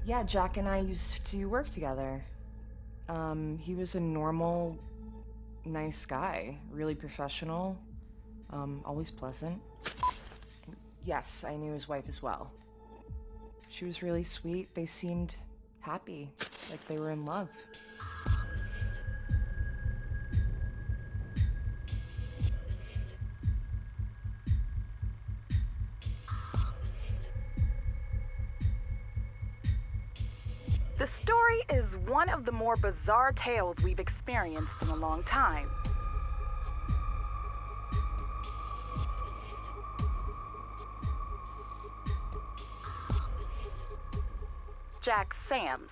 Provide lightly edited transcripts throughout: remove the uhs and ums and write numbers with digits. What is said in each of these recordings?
Yeah, Jack and I used to work together. He was a normal, nice guy, really professional, always pleasant. Yes, I knew his wife as well. She was really sweet. They seemed happy, like they were in love. The story is one of the more bizarre tales we've experienced in a long time. Jack Sams,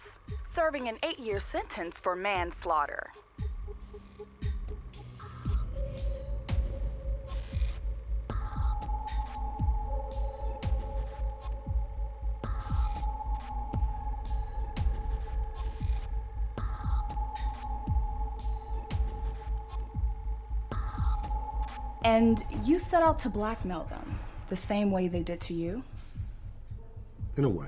serving an 8-year sentence for manslaughter. And you set out to blackmail them, the same way they did to you? In a way.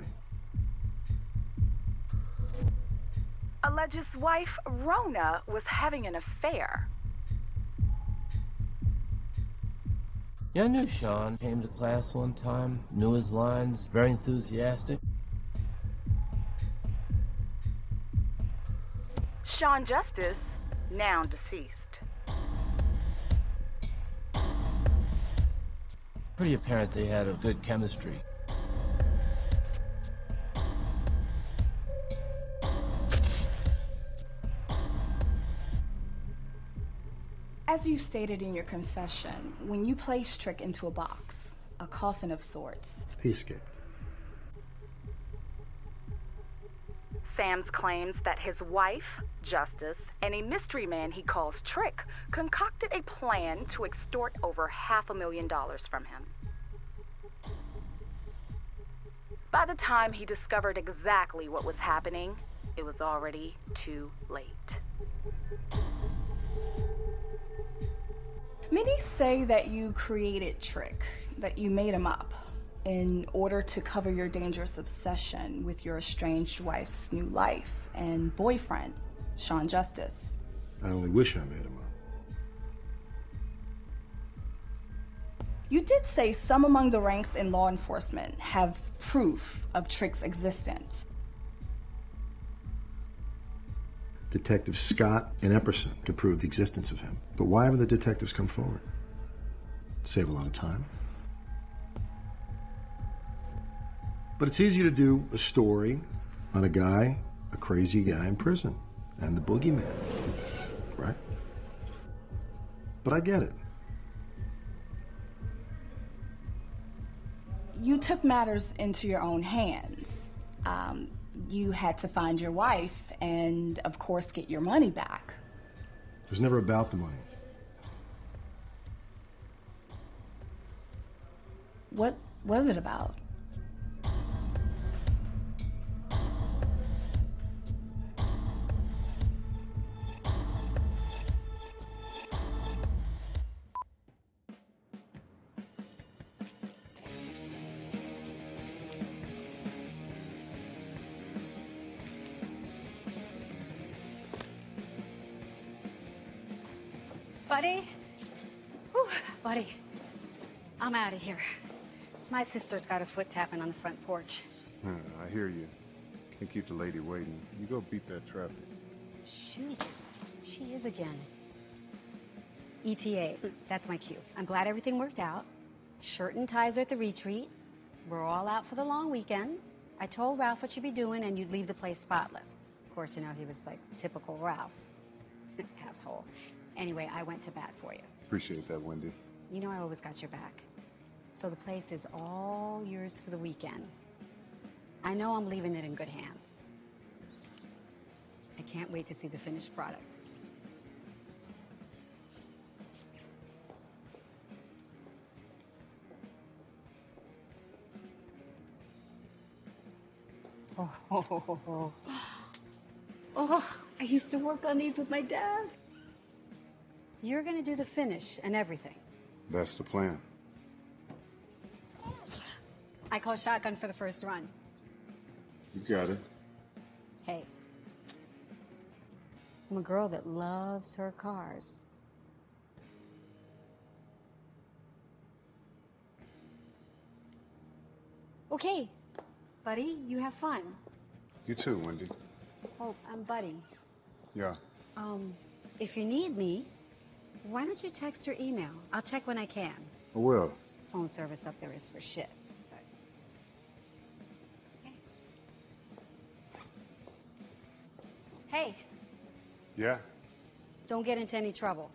Alleges wife, Rona, was having an affair. Yeah, I knew Sean. Came to class one time, knew his lines, very enthusiastic. Sean Justice, now deceased. Pretty apparent they had a good chemistry. As you stated in your confession, when you placed Trick into a box, a coffin of sorts, He escaped. Sams claims that his wife, Justice, and a mystery man he calls Trick concocted a plan to extort over $500,000 from him. By the time he discovered exactly what was happening, it was already too late. many say that you created Trick, that you made him up in order to cover your dangerous obsession with your estranged wife's new life and boyfriend, Sean Justice. I only wish I made him up. You did say some among the ranks in law enforcement have proof of Trick's existence. Detectives Scott and Epperson could prove the existence of him. But why haven't the detectives come forward? Save a lot of time. But it's easier to do a story on a guy, a crazy guy in prison, and the boogeyman, right? But I get it. You took matters into your own hands. You had to find your wife and, of course, get your money back. It was never about the money. What was it about? Buddy? Whew, buddy. I'm out of here. My sister's got her foot tapping on the front porch. I hear you. Can't keep the lady waiting. You go beat that traffic. Shoot. She is again. ETA. That's my cue. I'm glad everything worked out. Shirt and ties are at the retreat. We're all out for the long weekend. I told Ralph what you'd be doing and you'd leave the place spotless. Of course, you know, he was like typical Ralph. Asshole. Anyway, I went to bat for you. Appreciate that, Wendy. You know I always got your back. So the place is all yours for the weekend. I know I'm leaving it in good hands. I can't wait to see the finished product. Oh, I used to work on these with my dad. You're going to do the finish and everything. That's the plan. I call shotgun for the first run. You got it. Hey, I'm a girl that loves her cars. Okay, buddy, you have fun. You too, Wendy. Oh, I'm Buddy. Yeah. If you need me, why don't you text or email? I'll check when I can. I will. Phone service up there is for shit. But... Okay. Hey, Yeah? don't get into any trouble.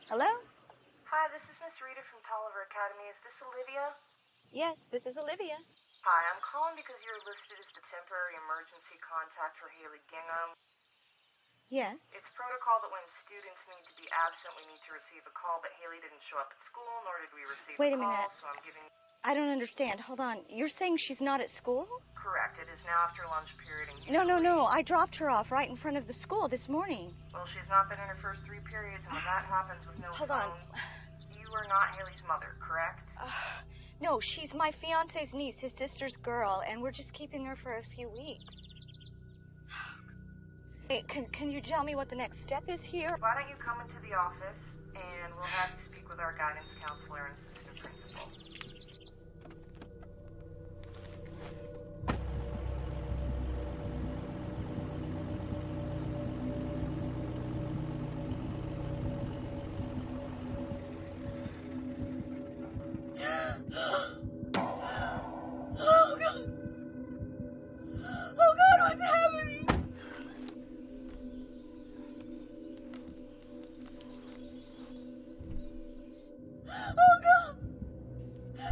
Hello? Hi, this is Miss Rita from Tolliver Academy. Is this Olivia? Yes, this is Olivia. Hi, I'm calling because you're listed as the temporary emergency contact for Haley Gingham. Yes. It's protocol that when students need to be absent, we need to receive a call, but Haley didn't show up at school, nor did we receive Wait a a call, minute. so I'm giving... I don't understand. Hold on. You're saying she's not at school? Correct. It is now after lunch period, and No. usually... I dropped her off right in front of the school this morning. Well, she's not been in her first 3 periods, and when that happens with no Hold phone... on. You are not Haley's mother, correct? No, she's my fiance's niece, his sister's girl, and we're just keeping her for a few weeks. Hey, can you tell me what the next step is here? Why don't you come into the office, and we'll have you speak with our guidance counselor and assistant principal. Oh, God! Oh, God, what's happening? Oh, God!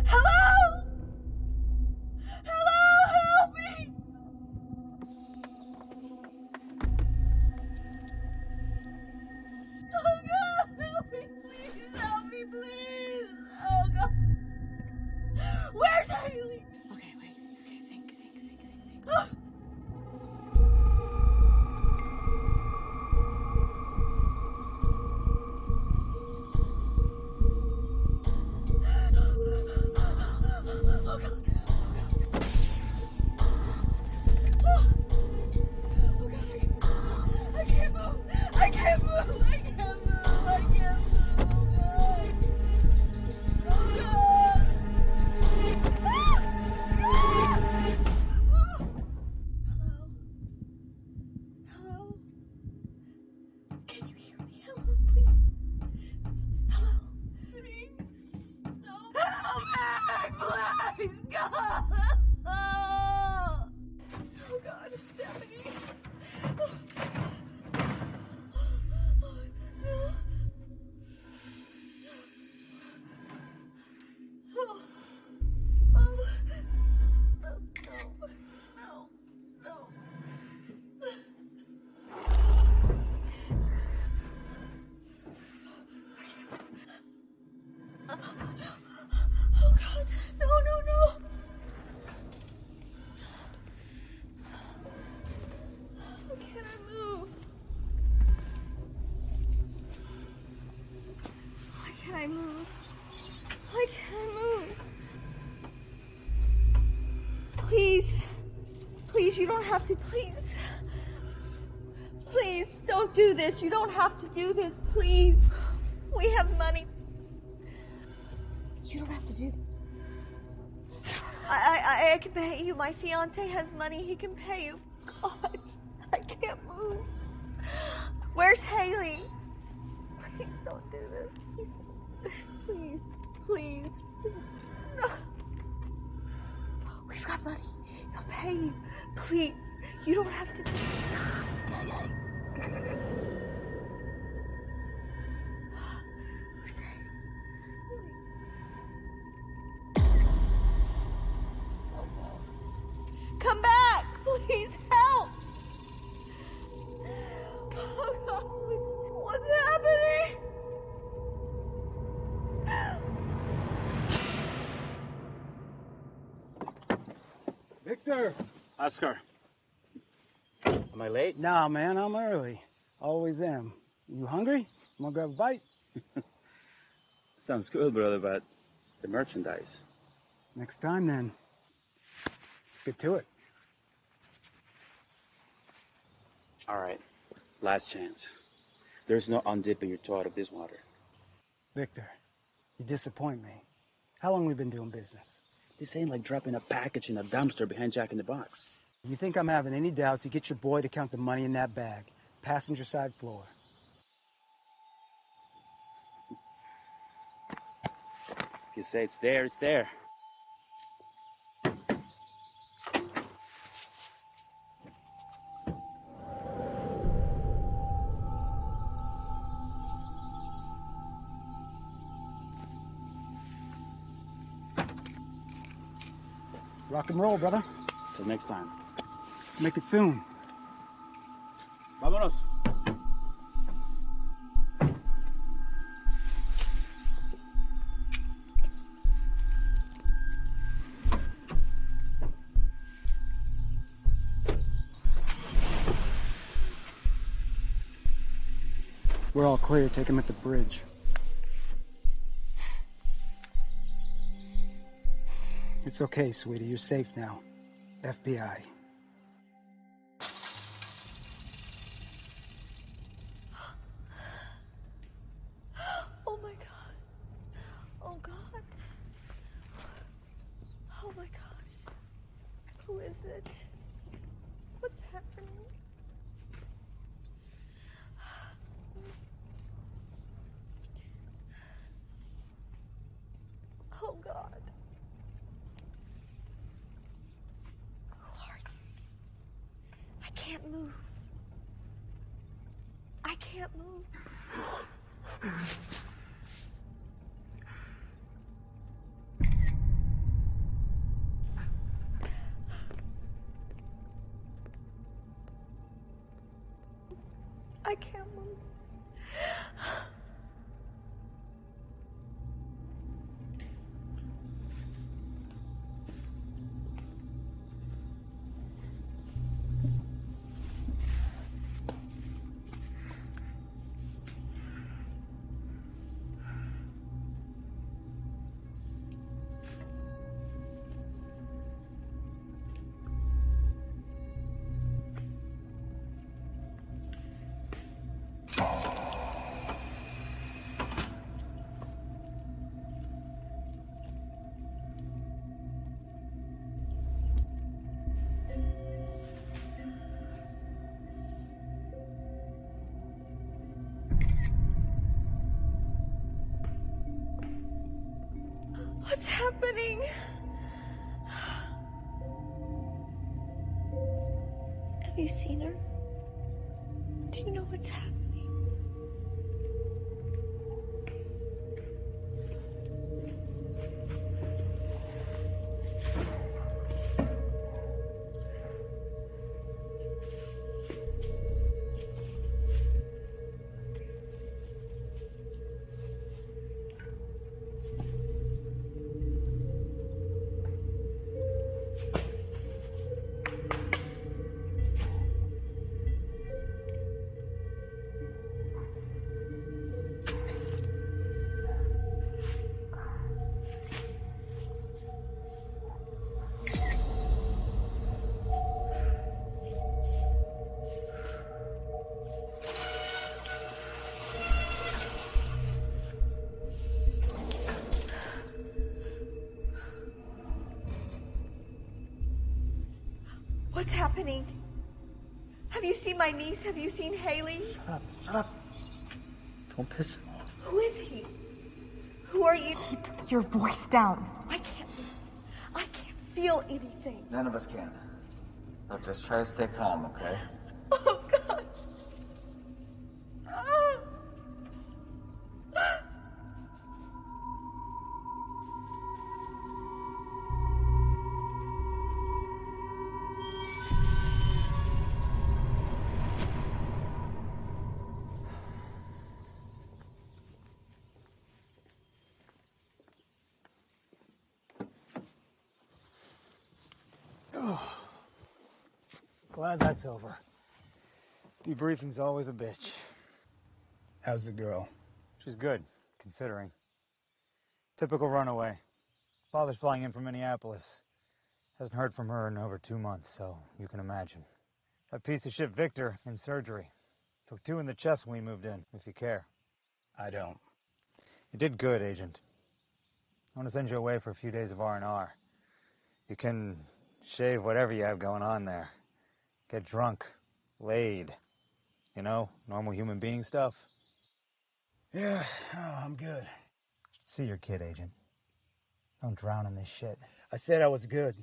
Hello? Hello, help me! Oh, God, help me, please, help me, please! Oh, God! Please, God. Oh, God, Stephanie. You don't have to, please. Please, don't do this. You don't have to do this, please. We have money. You don't have to do this. I can pay you. My fiancé has money. He can pay you. God, I can't move. Where's Haley? Please don't do this. Please, please. No. We've got money. He'll pay you. Please, you don't have to. Come back, please help. Oh God, what's happening? Victor! Oscar. Am I late? Nah, man, I'm early. Always am. You hungry? Want to grab a bite? Sounds good, brother, but the merchandise. Next time, then. Let's get to it. All right. Last chance. There's no undipping your toe out of this water. Victor, you disappoint me. How long have we been doing business? This ain't like dropping a package in a dumpster behind Jack in the Box. You think I'm having any doubts, you get your boy to count the money in that bag. Passenger side floor. If you say it's there, it's there. Rock and roll, brother. Till next time. Make it soon. Vámonos. We're all clear. Take him at the bridge. It's okay, sweetie. You're safe now. FBI. Oh my God. Oh God. Oh my gosh. Who is it? What's happening? Oh God. I can't move. I can't move. I can't move. What's happening? Have you seen her? Do you know what's happening? What's happening? Have you seen my niece? Have you seen Haley? Shut up, shut up. Don't piss him off. Who is he? Who are you? Keep your voice down. I can't feel anything. None of us can. Look, just try to stay calm, okay? Oh, God. Ah. Glad that's over. Debriefing's always a bitch. How's the girl? She's good, considering. Typical runaway. Father's flying in from Minneapolis. Hasn't heard from her in over 2 months, so you can imagine. That piece of shit Victor in surgery. Took 2 in the chest when we moved in, if you care. I don't. You did good, Agent. I want to send you away for a few days of R&R. You can shave whatever you have going on there. Get drunk, laid, you know, normal human being stuff. Yeah, I'm good. See your kid, Agent. Don't drown in this shit. I said I was good.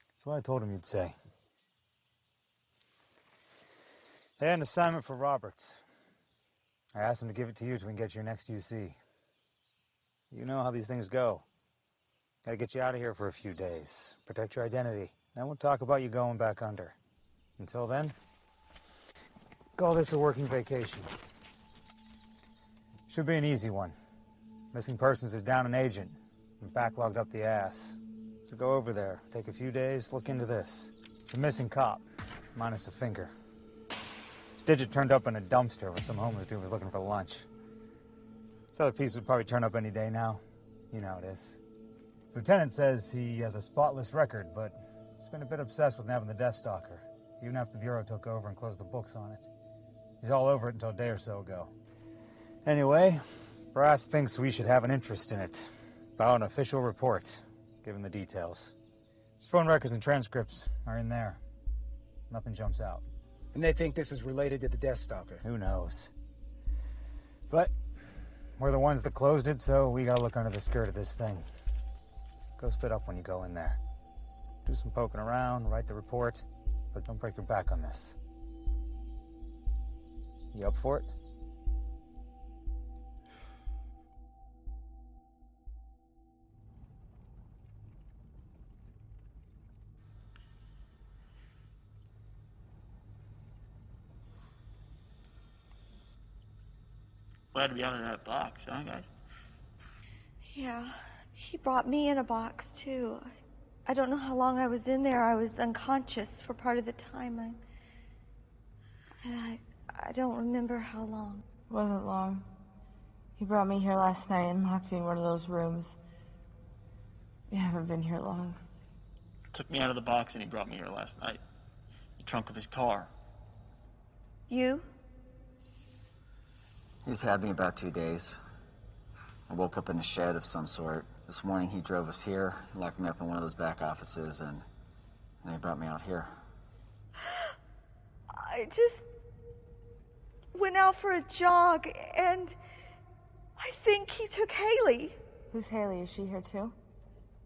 That's what I told him you'd say. They had an assignment for Roberts. I asked him to give it to you so we can get your next UC. You know how these things go. Gotta get you out of here for a few days. Protect your identity. Then we'll talk about you going back under. Until then, call this a working vacation. Should be an easy one. Missing persons is down an agent and backlogged up the ass. So go over there, take a few days, look into this. It's a missing cop, minus a finger. His digit turned up in a dumpster when some homeless dude was looking for lunch. This other piece would probably turn up any day now. You know how it is. Lieutenant says he has a spotless record, but he's been a bit obsessed with nabbing the Deathstalker, even after the Bureau took over and closed the books on it. He's all over it until a day or so ago. Anyway, Brass thinks we should have an interest in it. File an official report, given the details. His phone records and transcripts are in there. Nothing jumps out. And they think this is related to the Deathstalker. Who knows? But we're the ones that closed it, so we gotta look under the skirt of this thing. Go spit up when you go in there. Do some poking around, write the report, but don't break your back on this. You up for it? Glad to be out of that box, huh, guys? Yeah, he brought me in a box, too. I don't know how long I was in there. I was unconscious for part of the time. I don't remember how long. It wasn't long. He brought me here last night and locked me in one of those rooms. We haven't been here long. Took me out of the box and he brought me here last night. The trunk of his car. You? He's had me about 2 days. I woke up in a shed of some sort. This morning he drove us here, locked me up in one of those back offices, and he brought me out here. I just went out for a jog, and I think he took Haley. Who's Haley? Is she here too?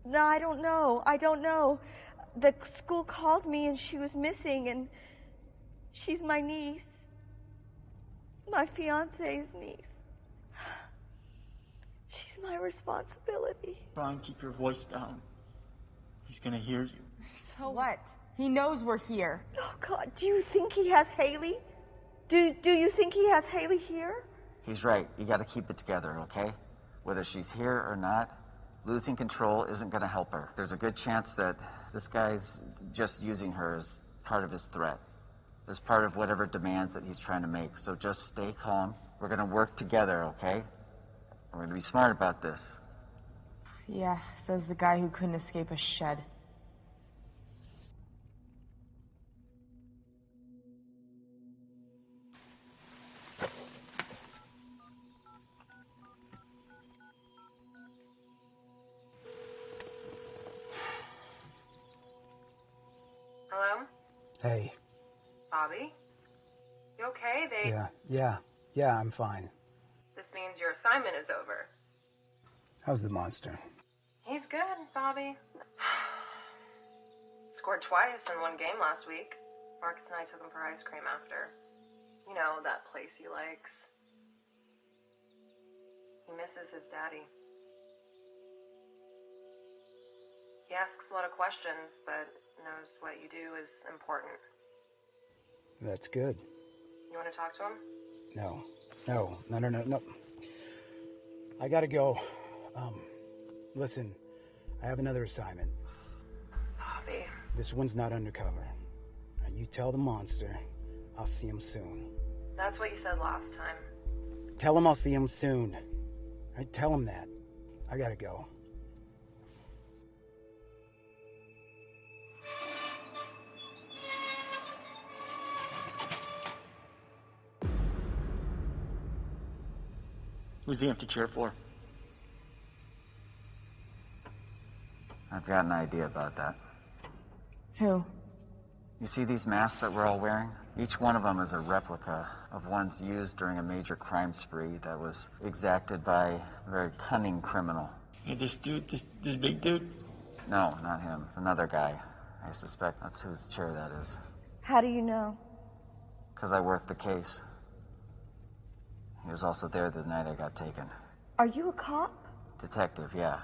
No, I don't know. the school called me and she was missing, and she's my niece. My fiance's niece. She's my responsibility. Try and keep your voice down. He's gonna hear you. So what? He knows we're here. Oh, God, do you think he has Haley? Do you think he has Haley here? He's right. You gotta keep it together, okay? Whether she's here or not, losing control isn't gonna help her. There's a good chance that this guy's just using her as part of his threat, as part of whatever demands that he's trying to make. So just stay calm. We're gonna work together, okay? We're gonna be smart about this. Yeah, says the guy who couldn't escape a shed. Hello? Hey. Bobby? You okay? Yeah, I'm fine. This means your assignment is over. How's the monster? He's good, Bobby. Scored twice in one game last week. Marcus and I took him for ice cream after. You know, that place he likes. He misses his daddy. He asks a lot of questions, but knows what you do is important. That's good. You want to talk to him? No. I gotta go. Listen, I have another assignment. Bobby. This one's not undercover. And you tell the monster I'll see him soon. That's what you said last time. Tell him I'll see him soon. I tell him that. I gotta go. Who's the empty chair for? I've got an idea about that. Who? You see these masks that we're all wearing? Each one of them is a replica of ones used during a major crime spree that was exacted by a very cunning criminal. Hey, this dude, this big dude? No, not him. It's another guy. I suspect that's whose chair that is. How do you know? Because I worked the case. He was also there the night I got taken. Are you a cop? Detective, yeah.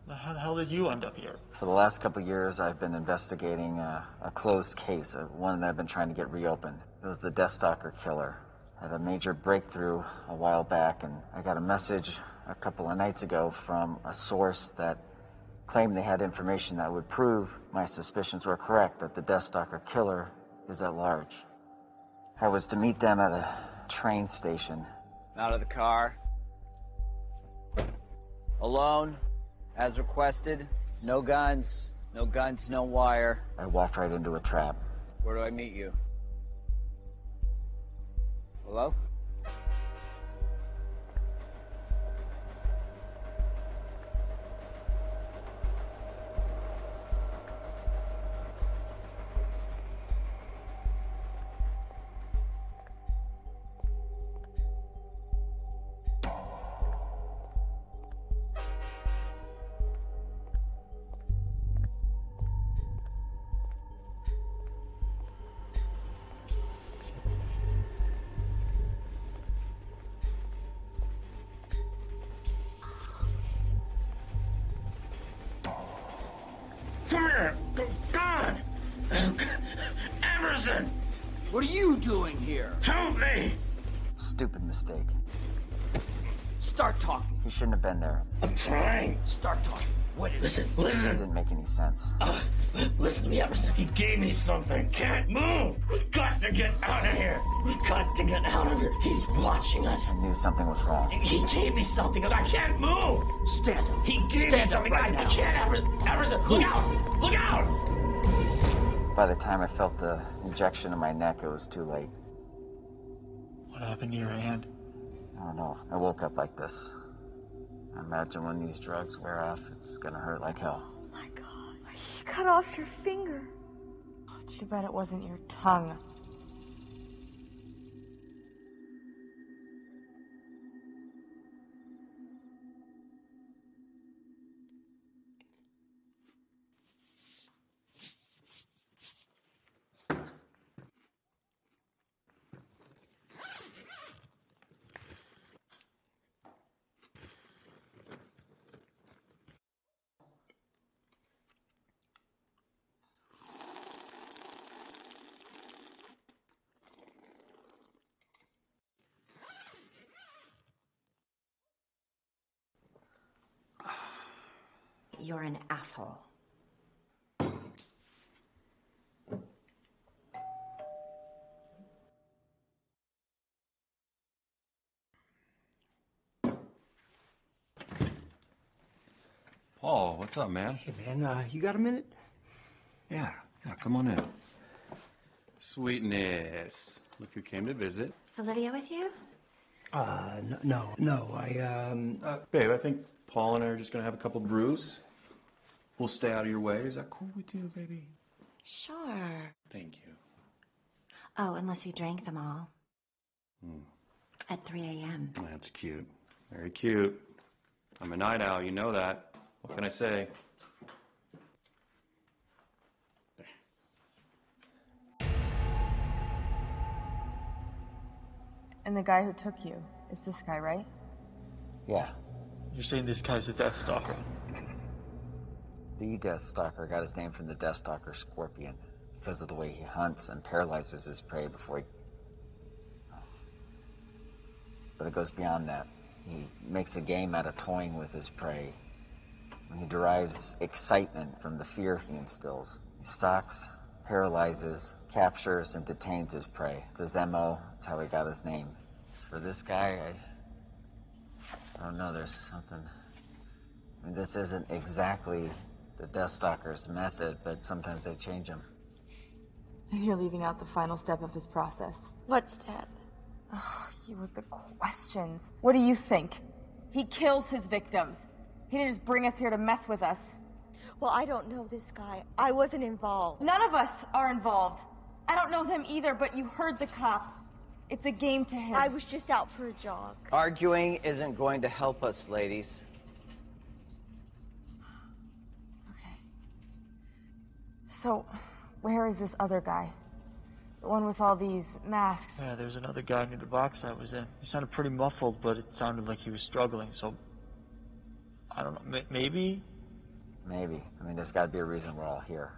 How the hell did you end up here? For the last couple of years, I've been investigating a closed case, one that I've been trying to get reopened. It was the Deathstalker Killer. I had a major breakthrough a while back, and I got a message a couple of nights ago from a source that claimed they had information that would prove my suspicions were correct, that the Deathstalker Killer is at large. I was to meet them at a train station. Out of the car. Alone. As requested. No guns, no wire. I walked right into a trap. Where do I meet you? Hello? Come here! God! Epperson! What are you doing here? Help me! Stupid mistake. Start talking. He shouldn't have been there. I'm trying. Start talking. What is Listen. It didn't make any sense. Listen to me, Epperson. He gave me something. Can't move. We've got to get out of here. We've got to get out of here. He's watching us. I knew something was wrong. He gave me something. I can't move. Stand up. He gave me something. Right I can't, Epperson. Look out. Look out. By the time I felt the injection in my neck, it was too late. What happened to your hand? I don't know. I woke up like this. I imagine when these drugs wear off, it's gonna hurt like hell. Oh my God. You cut off your finger. Oh, too bad it wasn't your tongue. you're an asshole. Paul, what's up, man? Hey, man, you got a minute? Yeah, come on in. Sweetness. Look who came to visit. Is Olivia with you? No, Babe, I think Paul and I are just gonna have a couple brews. We'll stay out of your way. Is that cool with you, baby? Sure. Thank you. Oh, unless you drank them all. At 3 a.m. That's cute. Very cute. I'm a night owl, you know that. What can I say? And the guy who took you, is this guy, right? Yeah. You're saying this guy's a Deathstalker? The Deathstalker got his name from the Deathstalker scorpion because of the way he hunts and paralyzes his prey before he... But it goes beyond that. He makes a game out of toying with his prey. And he derives excitement from the fear he instills. He stalks, paralyzes, captures, and detains his prey. It's his MO. It's how he got his name. For this guy, I don't know, there's something... I mean, this isn't exactly the Deathstalker's method, but sometimes they change him. You're leaving out the final step of his process. What step? Oh, you with the questions. What do you think? He kills his victims. He didn't just bring us here to mess with us. Well, I don't know this guy. I wasn't involved. None of us are involved. I don't know them either, but you heard the cops. It's a game to him. I was just out for a jog. Arguing isn't going to help us, ladies. So, where is this other guy? The one with all these masks? Yeah, there's another guy near the box I was in. He sounded pretty muffled, but it sounded like he was struggling, so... I don't know, maybe? Maybe. I mean, there's got to be a reason we're all here.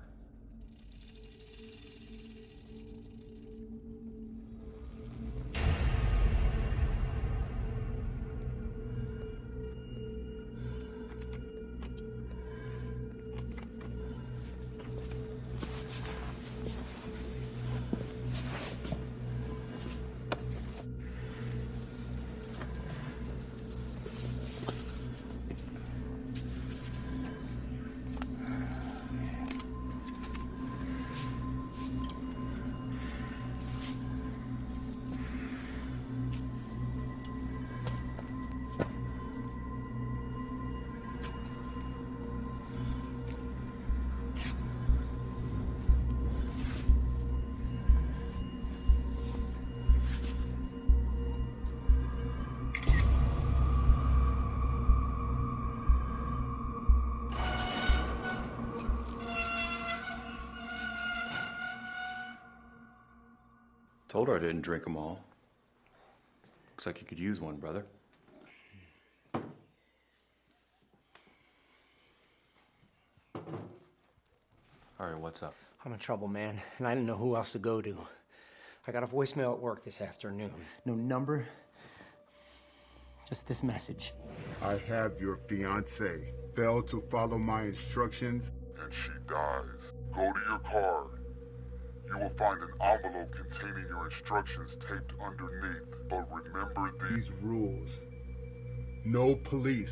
Told her I didn't drink them all. Looks like you could use one, brother. All right, what's up? I'm in trouble, man, and I didn't know who else to go to. I got a voicemail at work this afternoon. No number, just this message. I have your fiancée. Failed to follow my instructions, and she dies. Go to your car. You will find an envelope containing your instructions taped underneath. But remember these rules. No police.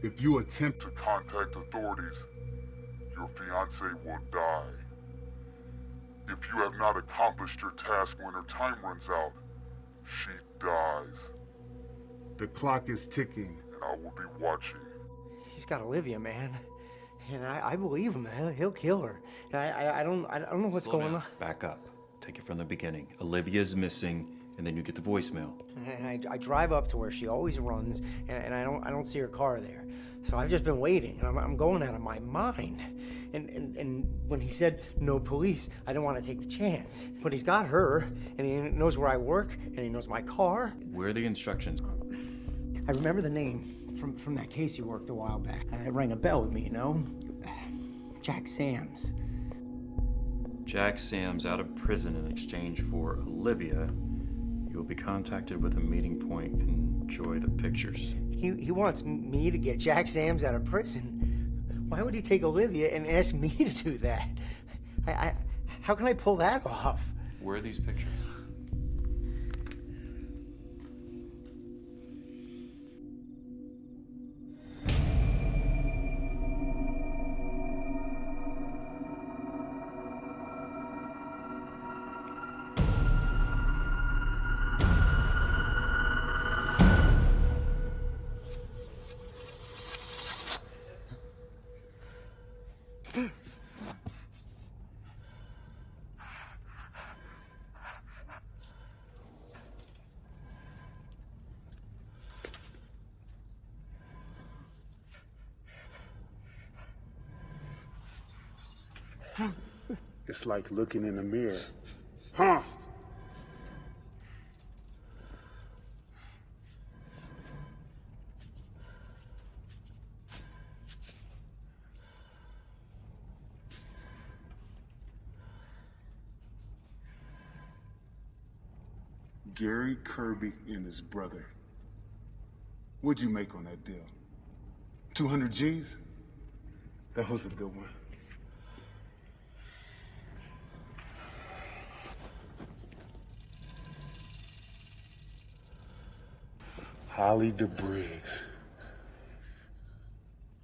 If you attempt to contact authorities, your fiancée will die. If you have not accomplished your task when her time runs out, she dies. The clock is ticking, and I will be watching. He's got Olivia, man. And I believe him. He'll kill her. And I don't know what's going on. Back up. Take it from the beginning. Olivia's missing, and then you get the voicemail. And I drive up to where she always runs, and I don't see her car there. So I've just been waiting, and I'm going out of my mind. And when he said no police, I didn't want to take the chance. But he's got her, and he knows where I work, and he knows my car. Where are the instructions? I remember the name from that case you worked a while back. It rang a bell with me, you know? Jack Sams. Jack Sam's out of prison in exchange for Olivia. You will be contacted with a meeting point. Enjoy the pictures. He wants me to get Jack Sams out of prison. Why would he take Olivia and ask me to do that? How can I pull that off? Where are these pictures? It's like looking in a mirror. Huh? Gary Kirby and his brother. What'd you make on that deal? 200 G's? That was a good one. Holly DeBriggs.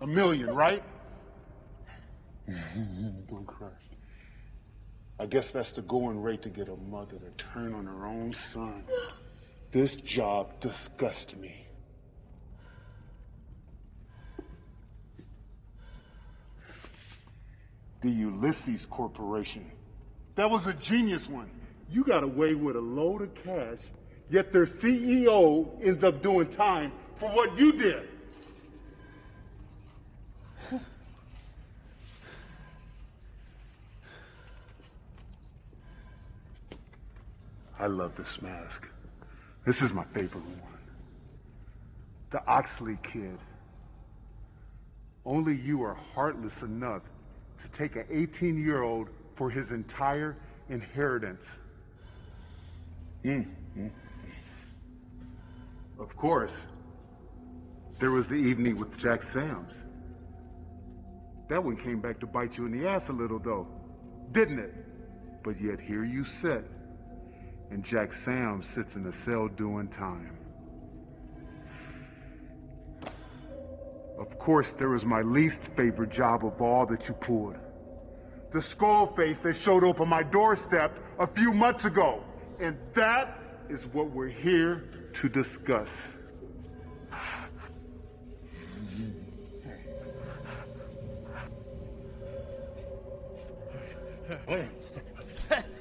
$1 million, right? Don't cry. I guess that's the going rate to get a mother to turn on her own son. This job disgusts me. The Ulysses Corporation. That was a genius one. You got away with a load of cash, yet their CEO ends up doing time for what you did. I love this mask. This is my favorite one. The Oxley kid. Only you are heartless enough to take an 18-year-old for his entire inheritance. Of course, there was the evening with Jack Sams. That one came back to bite you in the ass a little, though, didn't it? But yet here you sit, and Jack Sams sits in a cell doing time. Of course, there was my least favorite job of all that you pulled. The skull face that showed up on my doorstep a few months ago. And that is what we're here to discuss.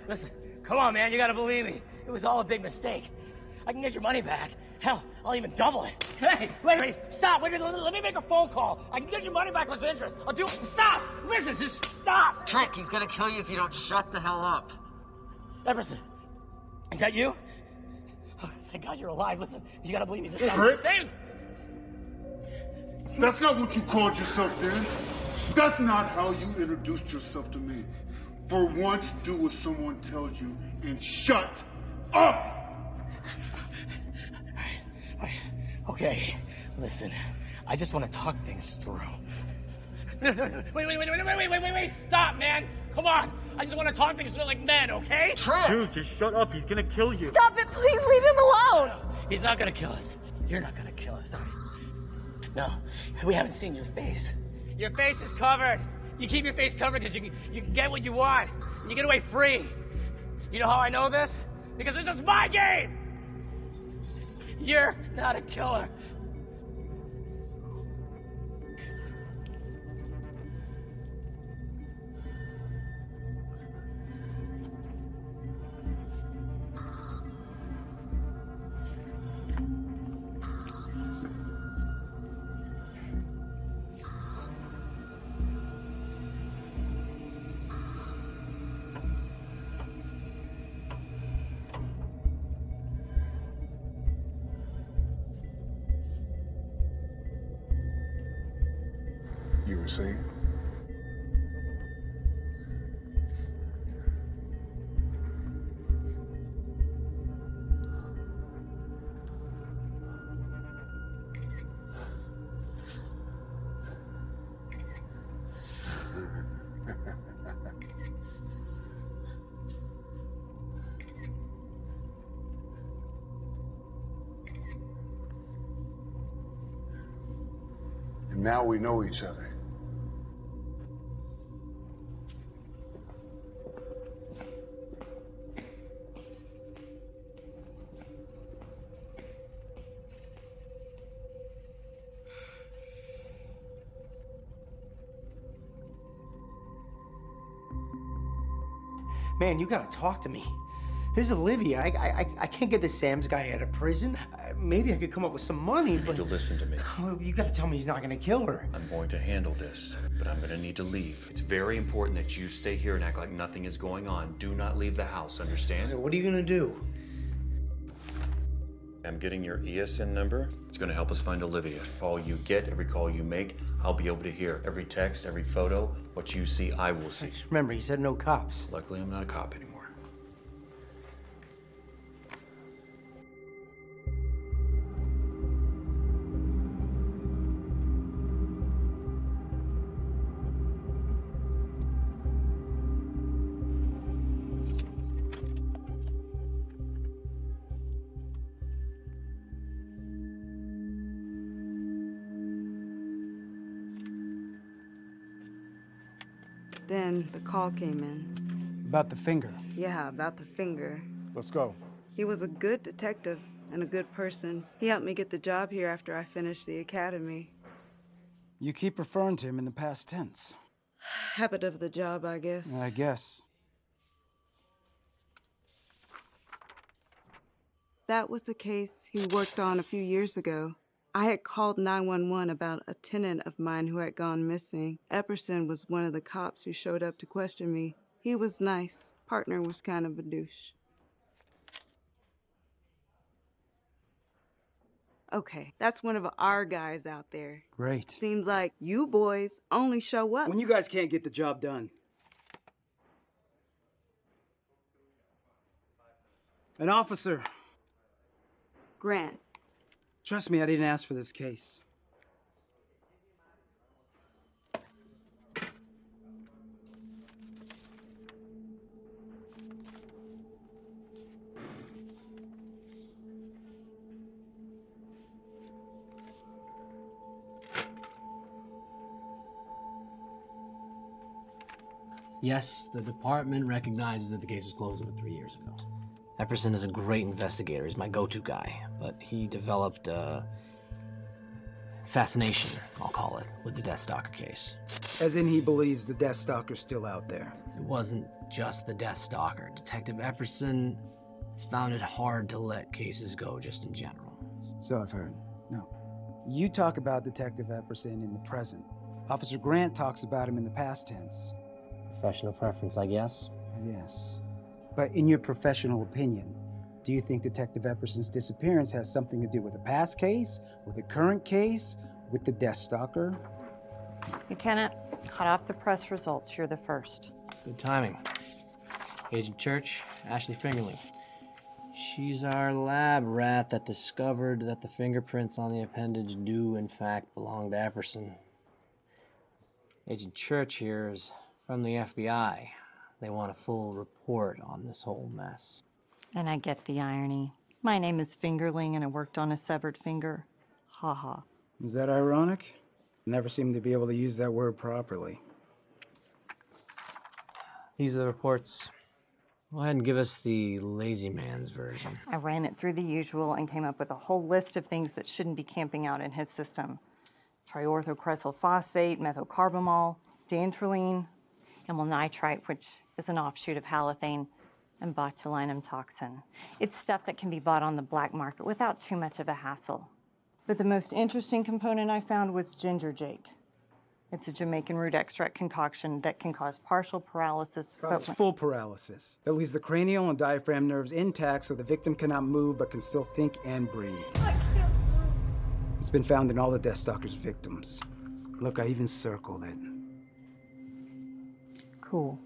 Listen, come on, man, you gotta believe me. It was all a big mistake. I can get your money back. Hell, I'll even double it. Hey, wait, stop. Wait, let me make a phone call. I can get your money back with interest. I'll do it. Stop! Listen, just stop! Trick, he's gonna kill you if you don't shut the hell up. Epperson, is that you? Oh, thank God you're alive. Listen, you gotta believe me. This Trick? Hey! That's not what you called yourself, Dan. That's not how you introduced yourself to me. For once, do what someone tells you and shut up! Okay, listen, I just want to talk things through. Wait, stop, man! Come on! I just want to talk things through like men, okay? Dude, just shut up, he's gonna kill you. Stop it, please leave him alone! He's not gonna kill us. You're not gonna kill us, are you? No, we haven't seen your face. Your face is covered. You keep your face covered because you can get what you want. You get away free. You know how I know this? Because this is my game! You're not a killer. You were saying? And now we know each other. Man, you gotta talk to me. This is Olivia. I can't get this Sam's guy out of prison. Maybe I could come up with some money, but... You need to listen to me. Well, you gotta tell me he's not gonna kill her. I'm going to handle this, but I'm gonna need to leave. It's very important that you stay here and act like nothing is going on. Do not leave the house, understand? What are you gonna do? I'm getting your ESN number. It's gonna help us find Olivia. Call you get, every call you make, I'll be able to hear. Every text, every photo, what you see, I will see. Remember, he said no cops. Luckily, I'm not a cop anymore. Then the call came in. About the finger. Yeah, about the finger. Let's go. He was a good detective and a good person. He helped me get the job here after I finished the academy. You keep referring to him in the past tense. Habit of the job, I guess. I guess. That was the case he worked on a few years ago. I had called 911 about a tenant of mine who had gone missing. Epperson was one of the cops who showed up to question me. He was nice. Partner was kind of a douche. Okay, that's one of our guys out there. Great. Seems like you boys only show up when you guys can't get the job done. An officer. Grant. Trust me, I didn't ask for this case. Yes, the department recognizes that the case was closed over 3 years ago. Epperson is a great investigator. He's my go-to guy. But he developed a fascination, I'll call it, with the Deathstalker case. As in he believes the Deathstalker's still out there. It wasn't just the Deathstalker. Detective Epperson has found it hard to let cases go just in general. So I've heard. No. You talk about Detective Epperson in the present. Officer Grant talks about him in the past tense. Professional preference, I guess. Yes. But in your professional opinion, do you think Detective Epperson's disappearance has something to do with a past case, with a current case, with the Deathstalker? Lieutenant, hot off the press results, you're the first. Good timing. Agent Church, Ashley Fingerling. She's our lab rat that discovered that the fingerprints on the appendage do, in fact, belong to Epperson. Agent Church here is from the FBI. They want a full report on this whole mess. And I get the irony. My name is Fingerling, and I worked on a severed finger. Ha ha. Is that ironic? Never seem to be able to use that word properly. These are the reports. Go ahead and give us the lazy man's version. I ran it through the usual and came up with a whole list of things that shouldn't be camping out in his system. Triorthocresyl phosphate, methocarbamol, dantrolene, amyl nitrite, which is an offshoot of halothane, and botulinum toxin. It's stuff that can be bought on the black market without too much of a hassle. But the most interesting component I found was ginger jake. It's a Jamaican root extract concoction that can cause partial paralysis. Causes full paralysis. That leaves the cranial and diaphragm nerves intact so the victim cannot move but can still think and breathe. I can't move. It's been found in all the Deathstalker's victims. Look, I even circled it. Cool.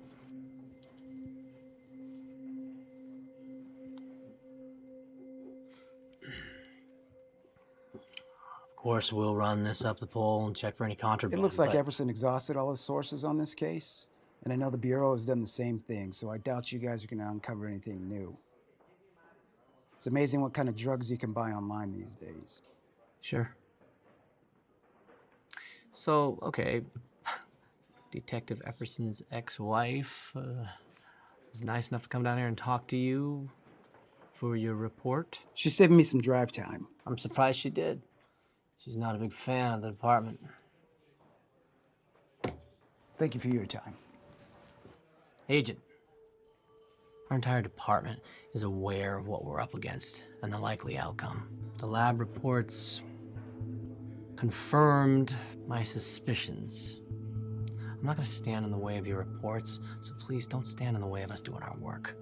Of course, we'll run this up the pole and check for any contraband. It looks like Epperson exhausted all his sources on this case, and I know the Bureau has done the same thing, so I doubt you guys are going to uncover anything new. It's amazing what kind of drugs you can buy online these days. Sure. So, okay, Detective Epperson's ex-wife was nice enough to come down here and talk to you for your report? She saved me some drive time. I'm surprised she did. She's not a big fan of the department. Thank you for your time. Agent, our entire department is aware of what we're up against and the likely outcome. The lab reports confirmed my suspicions. I'm not going to stand in the way of your reports, so please don't stand in the way of us doing our work.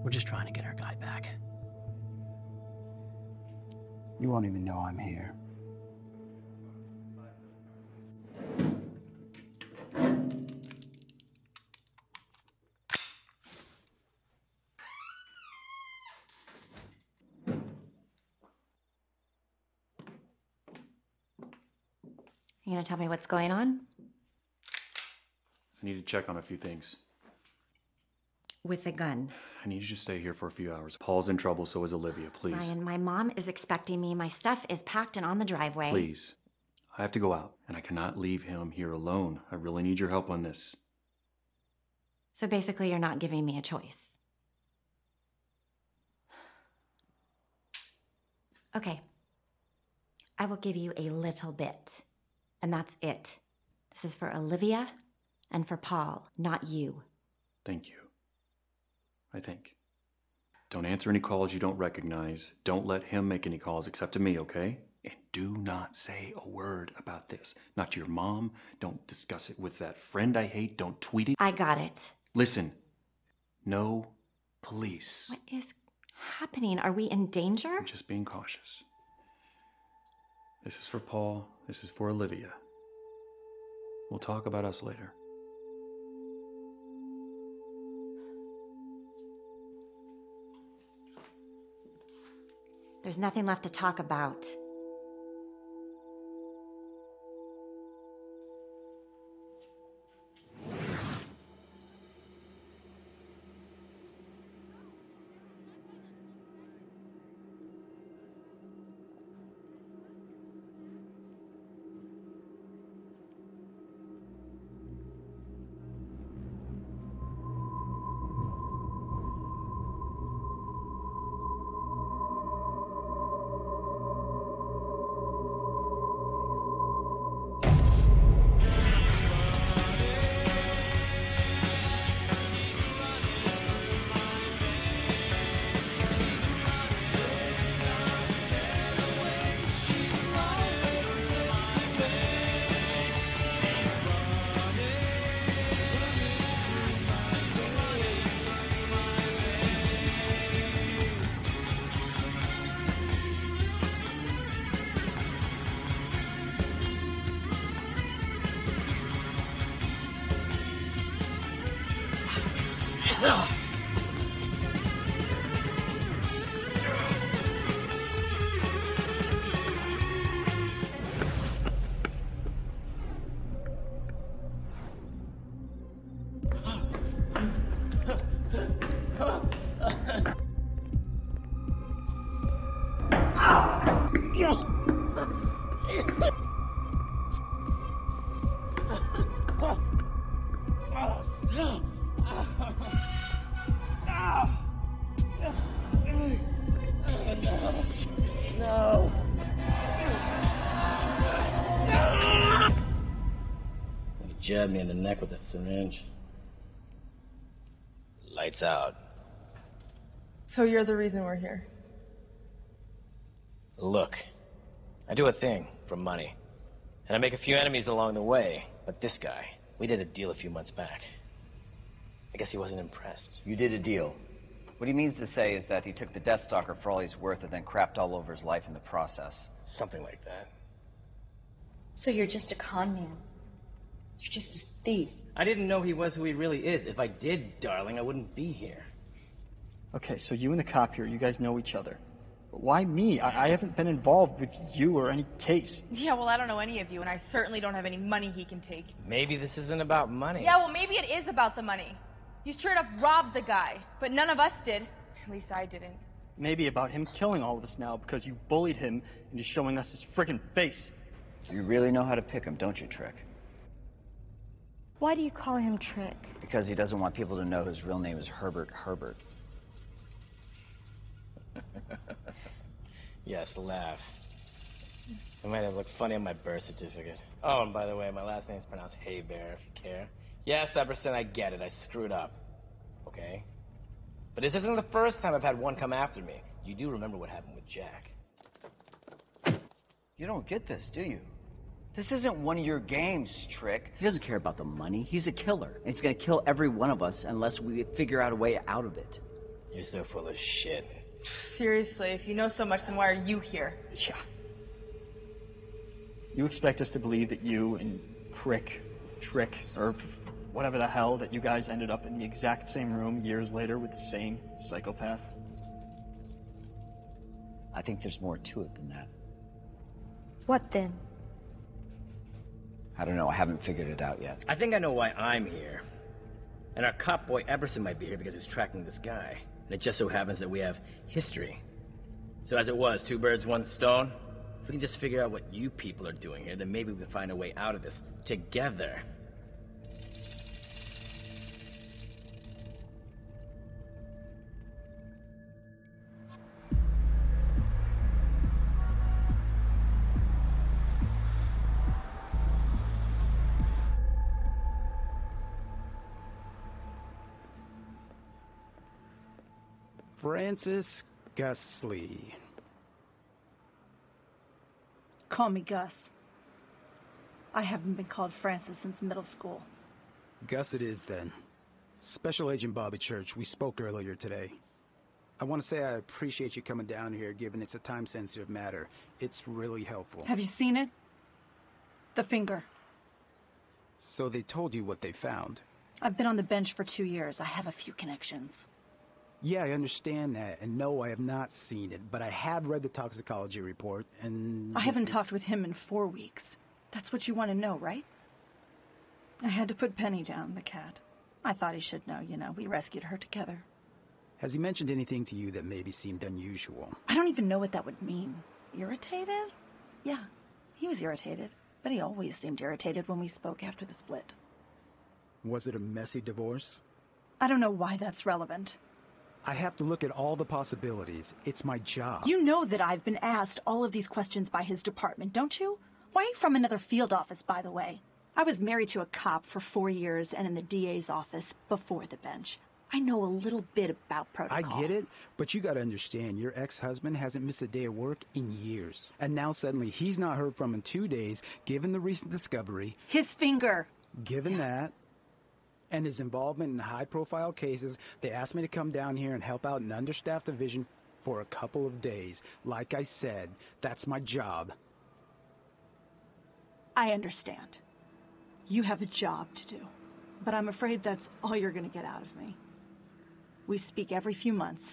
We're just trying to get our guy back. You won't even know I'm here. You gonna tell me what's going on? I need to check on a few things. With a gun. I need you to stay here for a few hours. Paul's in trouble, so is Olivia, please. Ryan, my mom is expecting me. My stuff is packed and on the driveway. Please. I have to go out, and I cannot leave him here alone. I really need your help on this. So basically, you're not giving me a choice. Okay. I will give you a little bit. And that's it. This is for Olivia and for Paul, not you. Thank you. I think. Don't answer any calls you don't recognize. Don't let him make any calls except to me, okay? And do not say a word about this. Not to your mom. Don't discuss it with that friend I hate. Don't tweet it. I got it. Listen. No police. What is happening? Are we in danger? I'm just being cautious. This is for Paul. This is for Olivia. We'll talk about us later. There's nothing left to talk about. Jabbed me in the neck with that syringe. Lights out. So you're the reason we're here? Look, I do a thing for money. And I make a few enemies along the way. But this guy, we did a deal a few months back. I guess he wasn't impressed. You did a deal. What he means to say is that he took the Deathstalker for all he's worth and then crapped all over his life in the process. Something like that. So you're just a con man. You're just a thief. I didn't know he was who he really is. If I did, darling, I wouldn't be here. Okay, so you and the cop here, you guys know each other. But why me? I haven't been involved with you or any case. Yeah, well, I don't know any of you, and I certainly don't have any money he can take. Maybe this isn't about money. Yeah, well, maybe it is about the money. You straight up robbed the guy, but none of us did. At least I didn't. Maybe about him killing all of us now because you bullied him into showing us his frickin' face. You really know how to pick him, don't you, Trick? Why do you call him Trick? Because he doesn't want people to know his real name is Herbert Herbert. Yes, laugh. It might have looked funny on my birth certificate. Oh, and by the way, my last name's pronounced Hey Bear, if you care. Yes, Epperson, I get it. I screwed up. Okay? But this isn't the first time I've had one come after me. You do remember what happened with Jack. You don't get this, do you? This isn't one of your games, Trick. He doesn't care about the money. He's a killer. And he's going to kill every one of us unless we figure out a way out of it. You're so full of shit. Seriously, if you know so much, then why are you here? Yeah. You expect us to believe that you and Trick, or whatever the hell, that you guys ended up in the exact same room years later with the same psychopath? I think there's more to it than that. What then? I don't know. I haven't figured it out yet. I think I know why I'm here. And our cop boy Epperson might be here because he's tracking this guy. And it just so happens that we have history. So as it was, 2 birds, 1 stone. If we can just figure out what you people are doing here, then maybe we can find a way out of this together. Francis Gusley. Call me Gus. I haven't been called Francis since middle school. Gus it is then. Special Agent Bobby Church, we spoke earlier today. I want to say I appreciate you coming down here given it's a time-sensitive matter. It's really helpful. Have you seen it? The finger. So they told you what they found? I've been on the bench for 2 years. I have a few connections. Yeah, I understand that, and no, I have not seen it, but I have read the toxicology report, and... I haven't talked with him in 4 weeks. That's what you want to know, right? I had to put Penny down, the cat. I thought he should know, you know, we rescued her together. Has he mentioned anything to you that maybe seemed unusual? I don't even know what that would mean. Irritated? Yeah, he was irritated, but he always seemed irritated when we spoke after the split. Was it a messy divorce? I don't know why that's relevant. I have to look at all the possibilities. It's my job. You know that I've been asked all of these questions by his department, don't you? Why are you from another field office, by the way? I was married to a cop for 4 years and in the DA's office before the bench. I know a little bit about protocol. I get it, but you gotta understand, your ex-husband hasn't missed a day of work in years. And now suddenly he's not heard from in 2 days, given the recent discovery. His finger. Given that, and his involvement in high-profile cases, they asked me to come down here and help out an understaffed division for a couple of days. Like I said, that's my job. I understand. You have a job to do. But I'm afraid that's all you're going to get out of me. We speak every few months.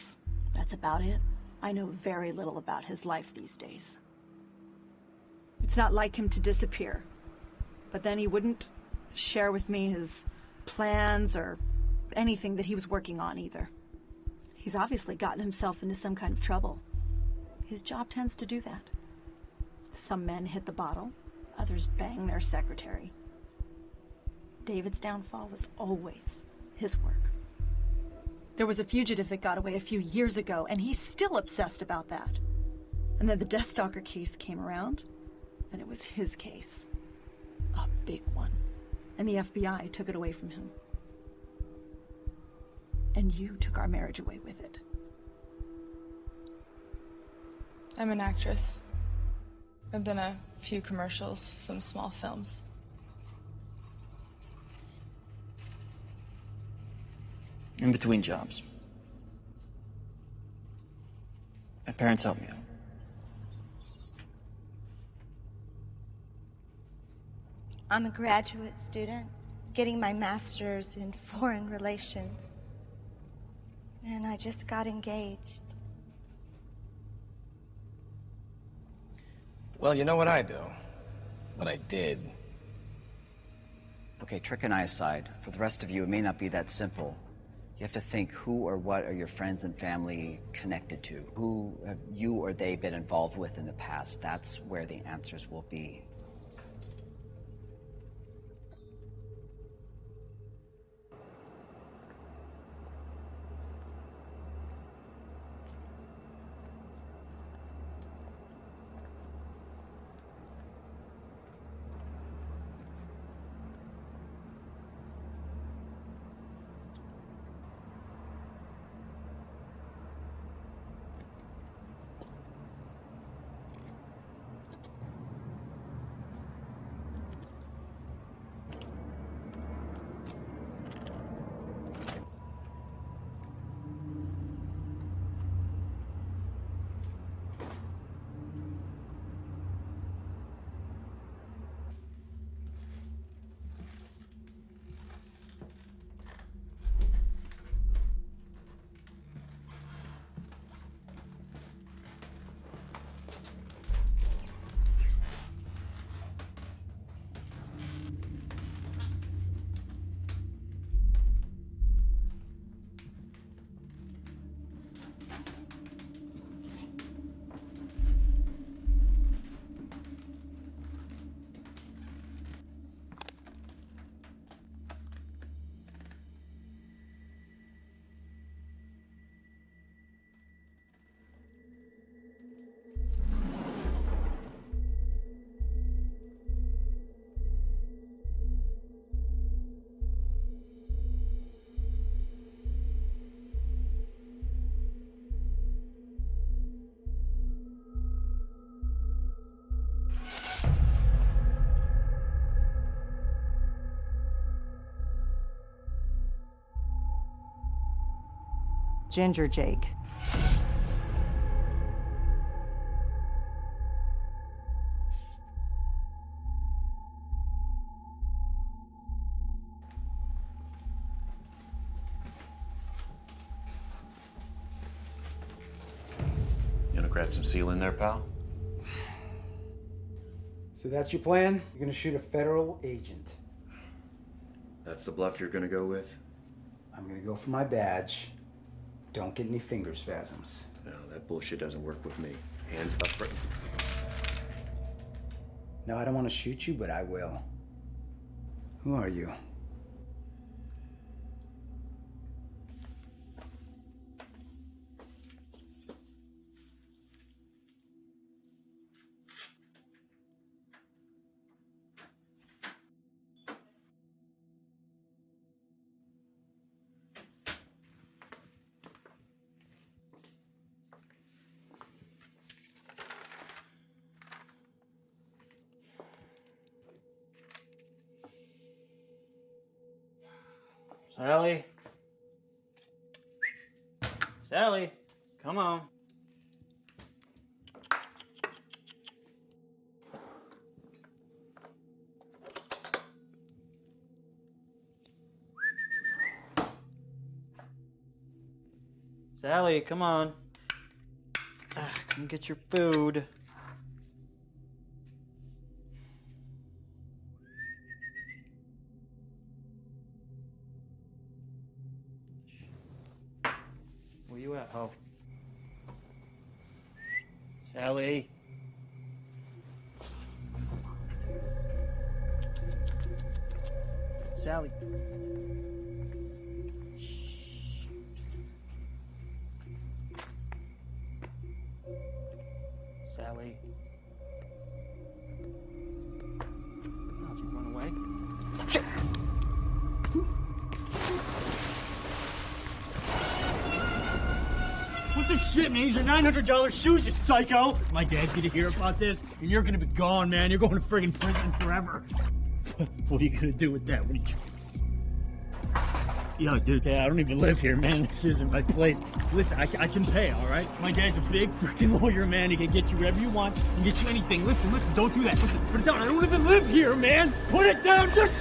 That's about it. I know very little about his life these days. It's not like him to disappear. But then he wouldn't share with me his plans or anything that he was working on either. He's obviously gotten himself into some kind of trouble. His job tends to do that. Some men hit the bottle, others bang their secretary. David's downfall was always his work. There was a fugitive that got away a few years ago, and he's still obsessed about that. And then the Deathstalker case came around, and it was his case. A big one. And the FBI took it away from him. And you took our marriage away with it. I'm an actress. I've done a few commercials, some small films. In between jobs. My parents helped me out. I'm a graduate student, getting my master's in foreign relations. And I just got engaged. Well, you know what I do. What I did. Okay, Trick and I aside, for the rest of you, it may not be that simple. You have to think, who or what are your friends and family connected to? Who have you or they been involved with in the past? That's where the answers will be. Ginger Jake. You wanna grab some seal in there, pal? So that's your plan? You're gonna shoot a federal agent. That's the bluff you're gonna go with? I'm gonna go for my badge. Don't get any finger spasms. No, that bullshit doesn't work with me. Hands up right. No, I don't want to shoot you, but I will. Who are you? Sally? Sally, come on. Sally, come on. Come get your food. Where you at, Ho? Sally? Sally? Sally? Oh, did you run away? Shit! What the shit, man? These are $900 shoes, you psycho! My dad's gonna hear about this, and you're gonna be gone, man. You're going to friggin' prison forever. What are you gonna do with that? What are you... Yo, dude, I don't even live here, man. This isn't my place. Listen, I can pay, all right? My dad's a big freaking lawyer, man. He can get you whatever you want. He can get you anything. Listen, don't do that. Listen, put it down. I don't even live here, man. Put it down. Just...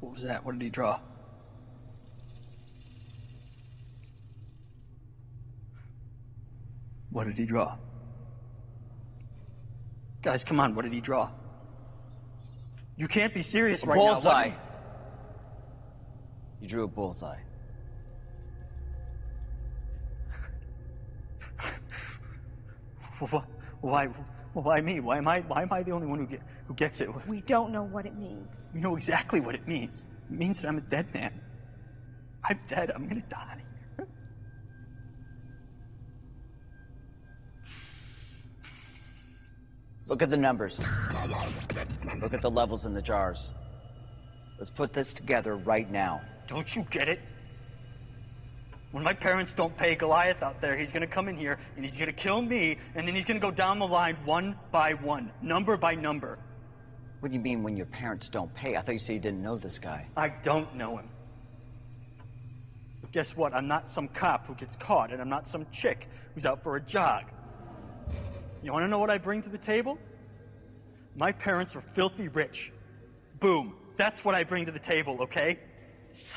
What was that? What did he draw? What did he draw? Guys, come on, what did he draw? You can't be serious right now. Bullseye. You drew a bullseye. Why me? Why am I the only one who gets it? We don't know what it means. You know exactly what it means. It means that I'm a dead man. I'm dead. I'm gonna die. Look at the numbers. Look at the levels in the jars. Let's put this together right now. Don't you get it? When my parents don't pay Goliath out there, he's gonna come in here and he's gonna kill me, and then he's gonna go down the line one by one, number by number. What do you mean when your parents don't pay? I thought you said you didn't know this guy. I don't know him. But guess what? I'm not some cop who gets caught, and I'm not some chick who's out for a jog. You wanna know what I bring to the table? My parents are filthy rich. Boom. That's what I bring to the table, okay?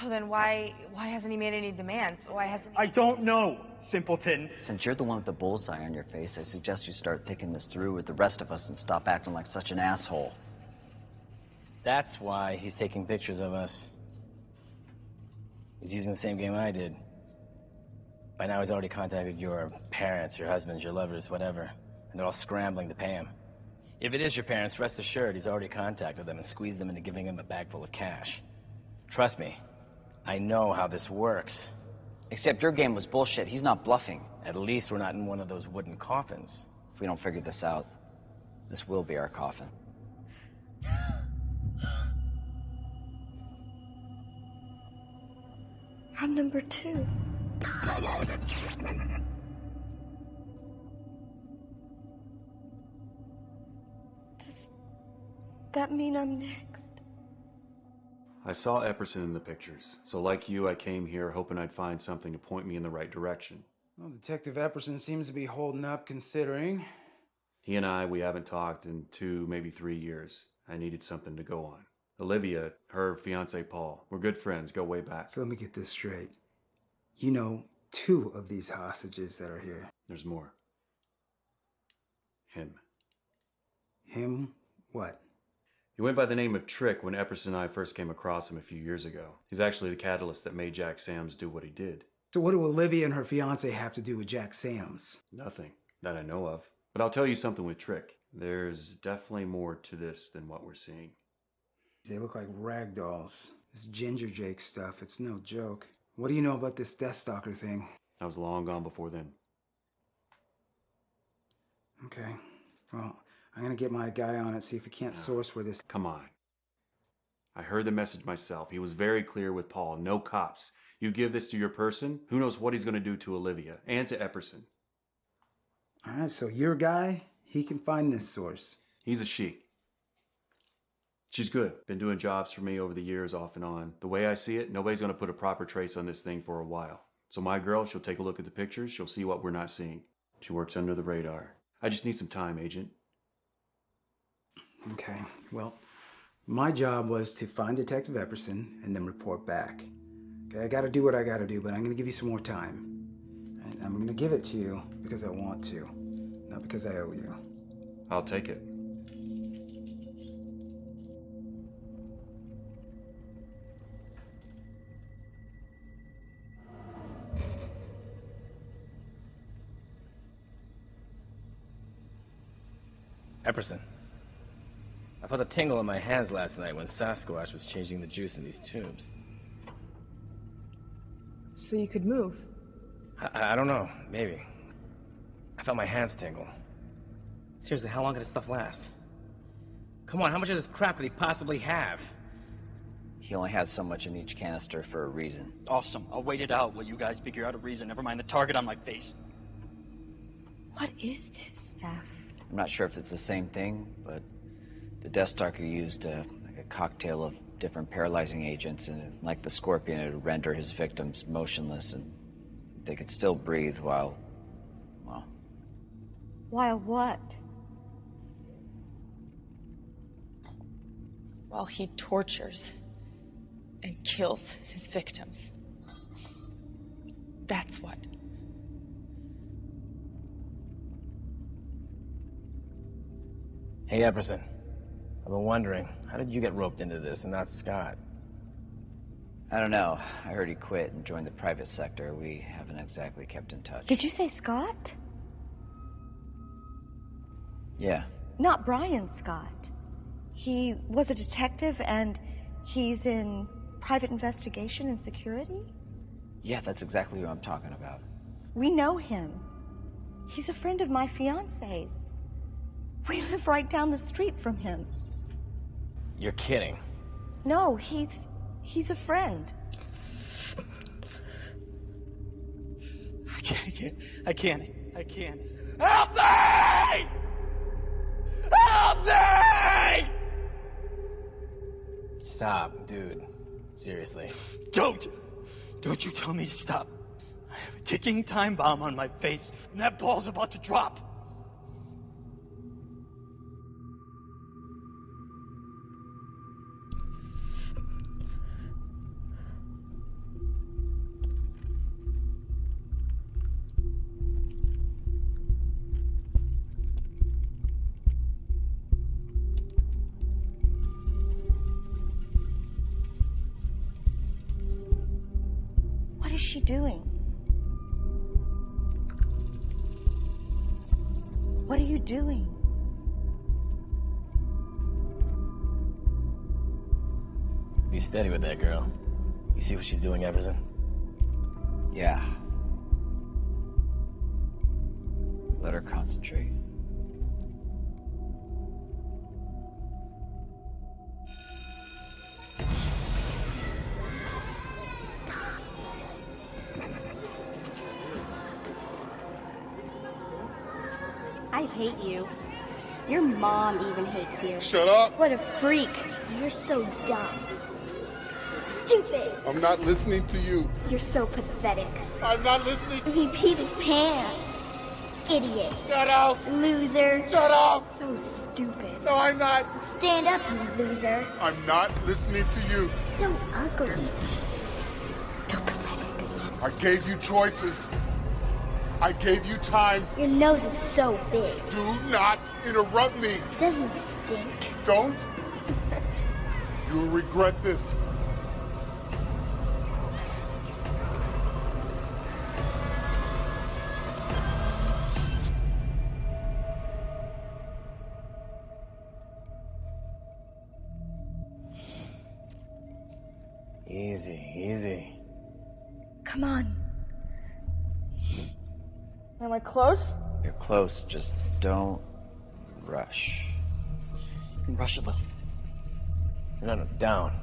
So then why hasn't he made any demands? Why hasn't he... I don't know, simpleton. Since you're the one with the bullseye on your face, I suggest you start thinking this through with the rest of us and stop acting like such an asshole. That's why he's taking pictures of us. He's using the same game I did. By now he's already contacted your parents, your husbands, your lovers, whatever. And they're all scrambling to pay him. If it is your parents, rest assured he's already contacted them and squeezed them into giving him a bag full of cash. Trust me, I know how this works. Except your game was bullshit. He's not bluffing. At least we're not in one of those wooden coffins. If we don't figure this out, this will be our coffin. I'm number 2. Does that mean I'm next? I saw Epperson in the pictures, so like you, I came here hoping I'd find something to point me in the right direction. Well, Detective Epperson seems to be holding up considering. He and we haven't talked in 2, maybe 3 years. I needed something to go on. Olivia, her fiance Paul, we're good friends, go way back. So let me get this straight. You know 2 of these hostages that are here. There's more. Him. Him? What? He went by the name of Trick when Epperson and I first came across him a few years ago. He's actually the catalyst that made Jack Sams do what he did. So what do Olivia and her fiance have to do with Jack Sams? Nothing that I know of. But I'll tell you something with Trick. There's definitely more to this than what we're seeing. They look like rag dolls. This Ginger Jake stuff, it's no joke. What do you know about this Deathstalker thing? I was long gone before then. Okay. Well, I'm gonna get my guy on it, see if we can't source where this... Come on. I heard the message myself. He was very clear with Paul. No cops. You give this to your person, who knows what he's going to do to Olivia and to Epperson. Alright, so your guy, he can find this source. He's a she. She's good. Been doing jobs for me over the years, off and on. The way I see it, nobody's going to put a proper trace on this thing for a while. So my girl, she'll take a look at the pictures. She'll see what we're not seeing. She works under the radar. I just need some time, Agent. Okay, well, my job was to find Detective Epperson and then report back. Okay, I gotta do what I gotta do, but I'm gonna give you some more time. And I'm gonna give it to you because I want to, not because I owe you. I'll take it. Epperson. I felt a tingle in my hands last night when Sasquatch was changing the juice in these tubes. So you could move? I don't know. Maybe. I felt my hands tingle. Seriously, how long could this stuff last? Come on, how much of this crap could he possibly have? He only has so much in each canister for a reason. Awesome. I'll wait it out while you guys figure out a reason. Never mind the target on my face. What is this stuff? I'm not sure if it's the same thing, but the Deathstalker used like a cocktail of different paralyzing agents, and like the Scorpion, it would render his victims motionless, and they could still breathe while, well... While what? While he tortures and kills his victims. That's what. Hey, Epperson. I've been wondering, how did you get roped into this and not Scott? I don't know. I heard he quit and joined the private sector. We haven't exactly kept in touch. Did you say Scott? Yeah. Not Brian Scott. He was a detective and he's in private investigation and security? Yeah, that's exactly who I'm talking about. We know him. He's a friend of my fiance's. We live right down the street from him. You're kidding. No, he's a friend. I can't. Help me! Help me! Stop, dude. Seriously. Don't you tell me to stop. I have a ticking time bomb on my face, and that ball's about to drop. What is she doing? What are you doing? Be steady with that girl. You see what she's doing, Epperson? Yeah. Let her concentrate. I hate you. Your mom even hates you. Shut up. What a freak. You're so dumb. Stupid. I'm not listening to you. You're so pathetic. I'm not listening. He peed his pants. Idiot. Shut up. Loser. Shut up. So stupid. No, I'm not. Stand up, you loser. I'm not listening to you. So ugly. So pathetic. I gave you choices. I gave you time. Your nose is so big. Do not interrupt me. Doesn't it stink? Don't. You'll regret this. Easy, easy. Come on. Am I close? You're close, just don't rush. You can rush a little. No, down.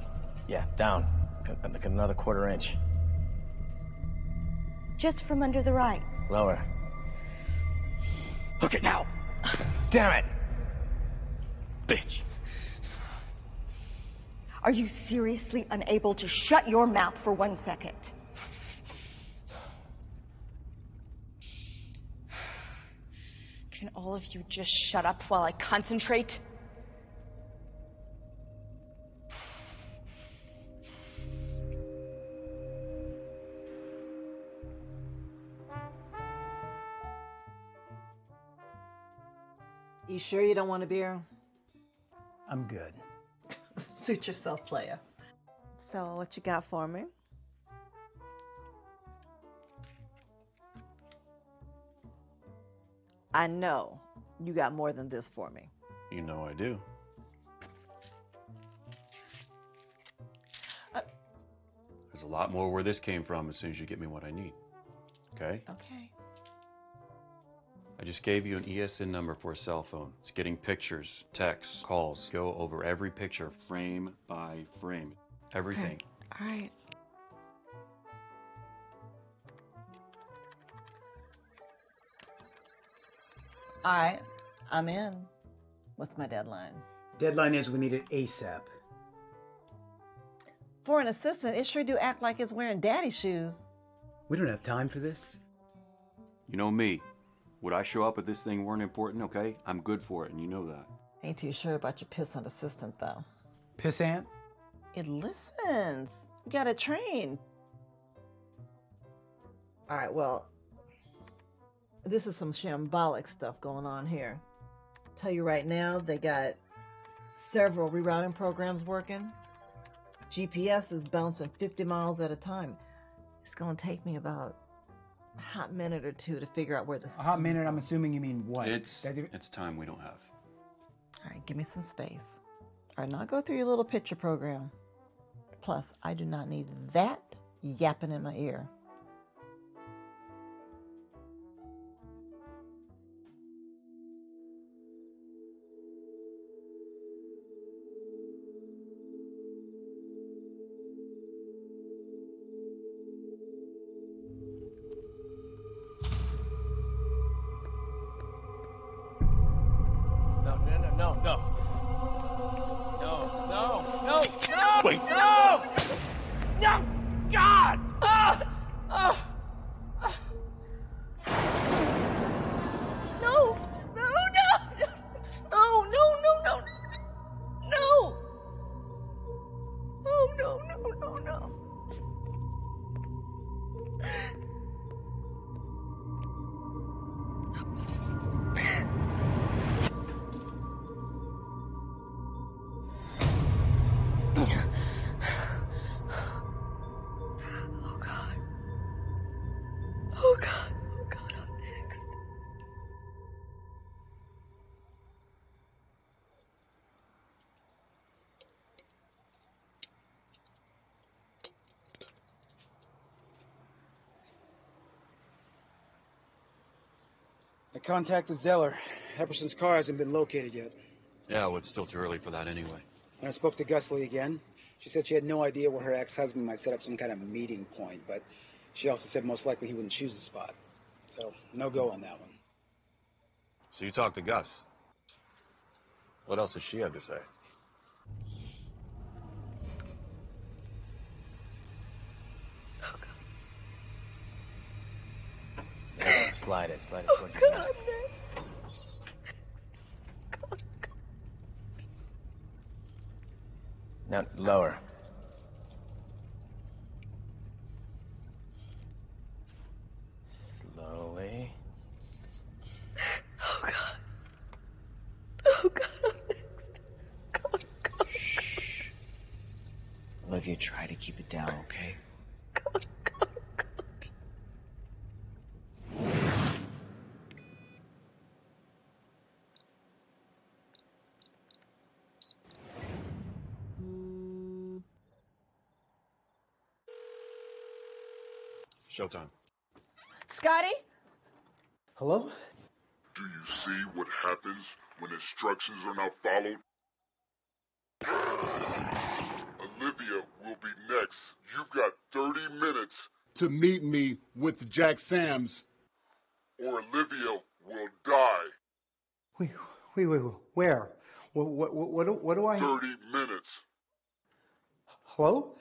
Yeah, down. Like another quarter inch. Just from under the right. Lower. Okay, now. Damn it. Bitch. Are you seriously unable to shut your mouth for 1 second? Can all of you just shut up while I concentrate? You sure you don't want a beer? I'm good. Suit yourself, player. So, what you got for me? I know you got more than this for me. You know I do. There's a lot more where this came from as soon as you get me what I need. Okay? Okay. I just gave you an ESN number for a cell phone. It's getting pictures, texts, calls. Go over every picture, frame by frame. Everything. All right. All right, I'm in. What's my deadline? Deadline is we need it ASAP. For an assistant, it sure do act like it's wearing daddy's shoes. We don't have time for this. You know me. Would I show up if this thing weren't important, okay? I'm good for it, and you know that. Ain't too sure about your pissant assistant, though. Pissant? It listens. You gotta train. All right, well, this is some shambolic stuff going on here. Tell you right now, they got several rerouting programs working. GPS is bouncing 50 miles at a time. It's gonna take me about a hot minute or two to figure out where the... A hot minute, I'm assuming you mean what? It's time we don't have. All right, give me some space. All right, now go through your little picture program. Plus, I do not need that yapping in my ear. Wait. No! No! God! No! No! No! No! No! No! No! No! Oh no! No! No! No! contacted Zeller. Epperson's car hasn't been located yet. Yeah, well, it's still too early for that anyway. And I spoke to Gusley again. She said she had no idea where her ex-husband might set up some kind of meeting point, but she also said most likely he wouldn't choose the spot. So, no go on that one. So you talked to Gus. What else does she have to say? Yeah, slide it towards your back. Now, lower. Slowly. Oh, God. Oh, God. Olivia, try to keep it down, okay? Showtime. Scotty? Hello? Do you see what happens when instructions are not followed? Olivia will be next. You've got 30 minutes to meet me with Jack Sams, or Olivia will die. Wait, where? What do I... 30 minutes. Hello?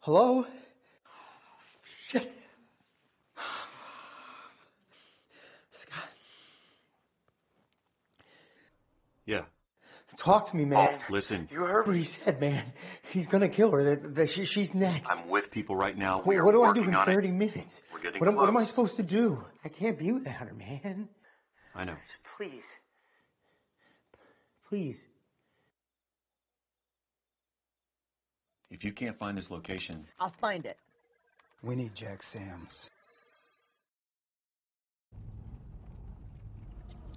Hello? Shit. Scott. Yeah. Talk to me, man. Listen. You heard what he said, man. He's gonna kill her. She's next. I'm with people right now. What do I do in 30 it. minutes? We're getting What close. am I supposed to do? I can't be without her, man. I know. Please. Please. If you can't find this location... I'll find it. We need Jack Sams.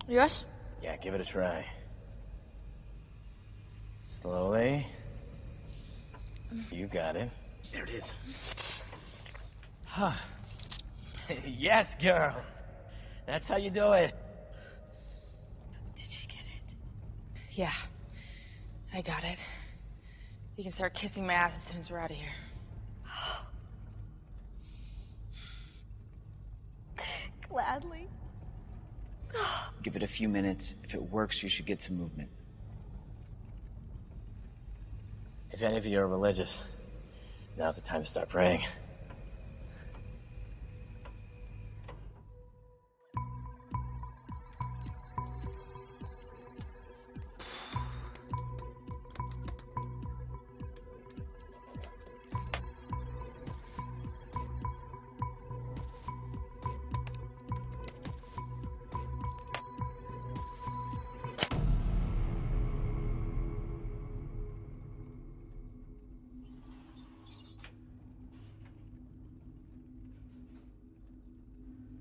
Yes? Yeah, give it a try. Slowly. You got it. There it is. Huh. Yes, girl. That's how you do it. Yeah. I got it. You can start kissing my ass as soon as we're out of here. Gladly. Give it a few minutes. If it works, you should get some movement. If any of you are religious, now's the time to start praying.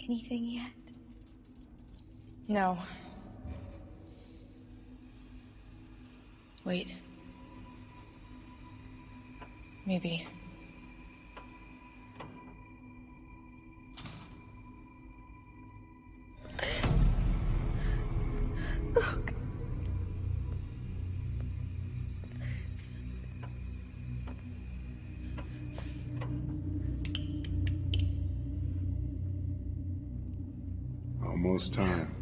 Anything yet? No. Wait. Maybe. Almost time.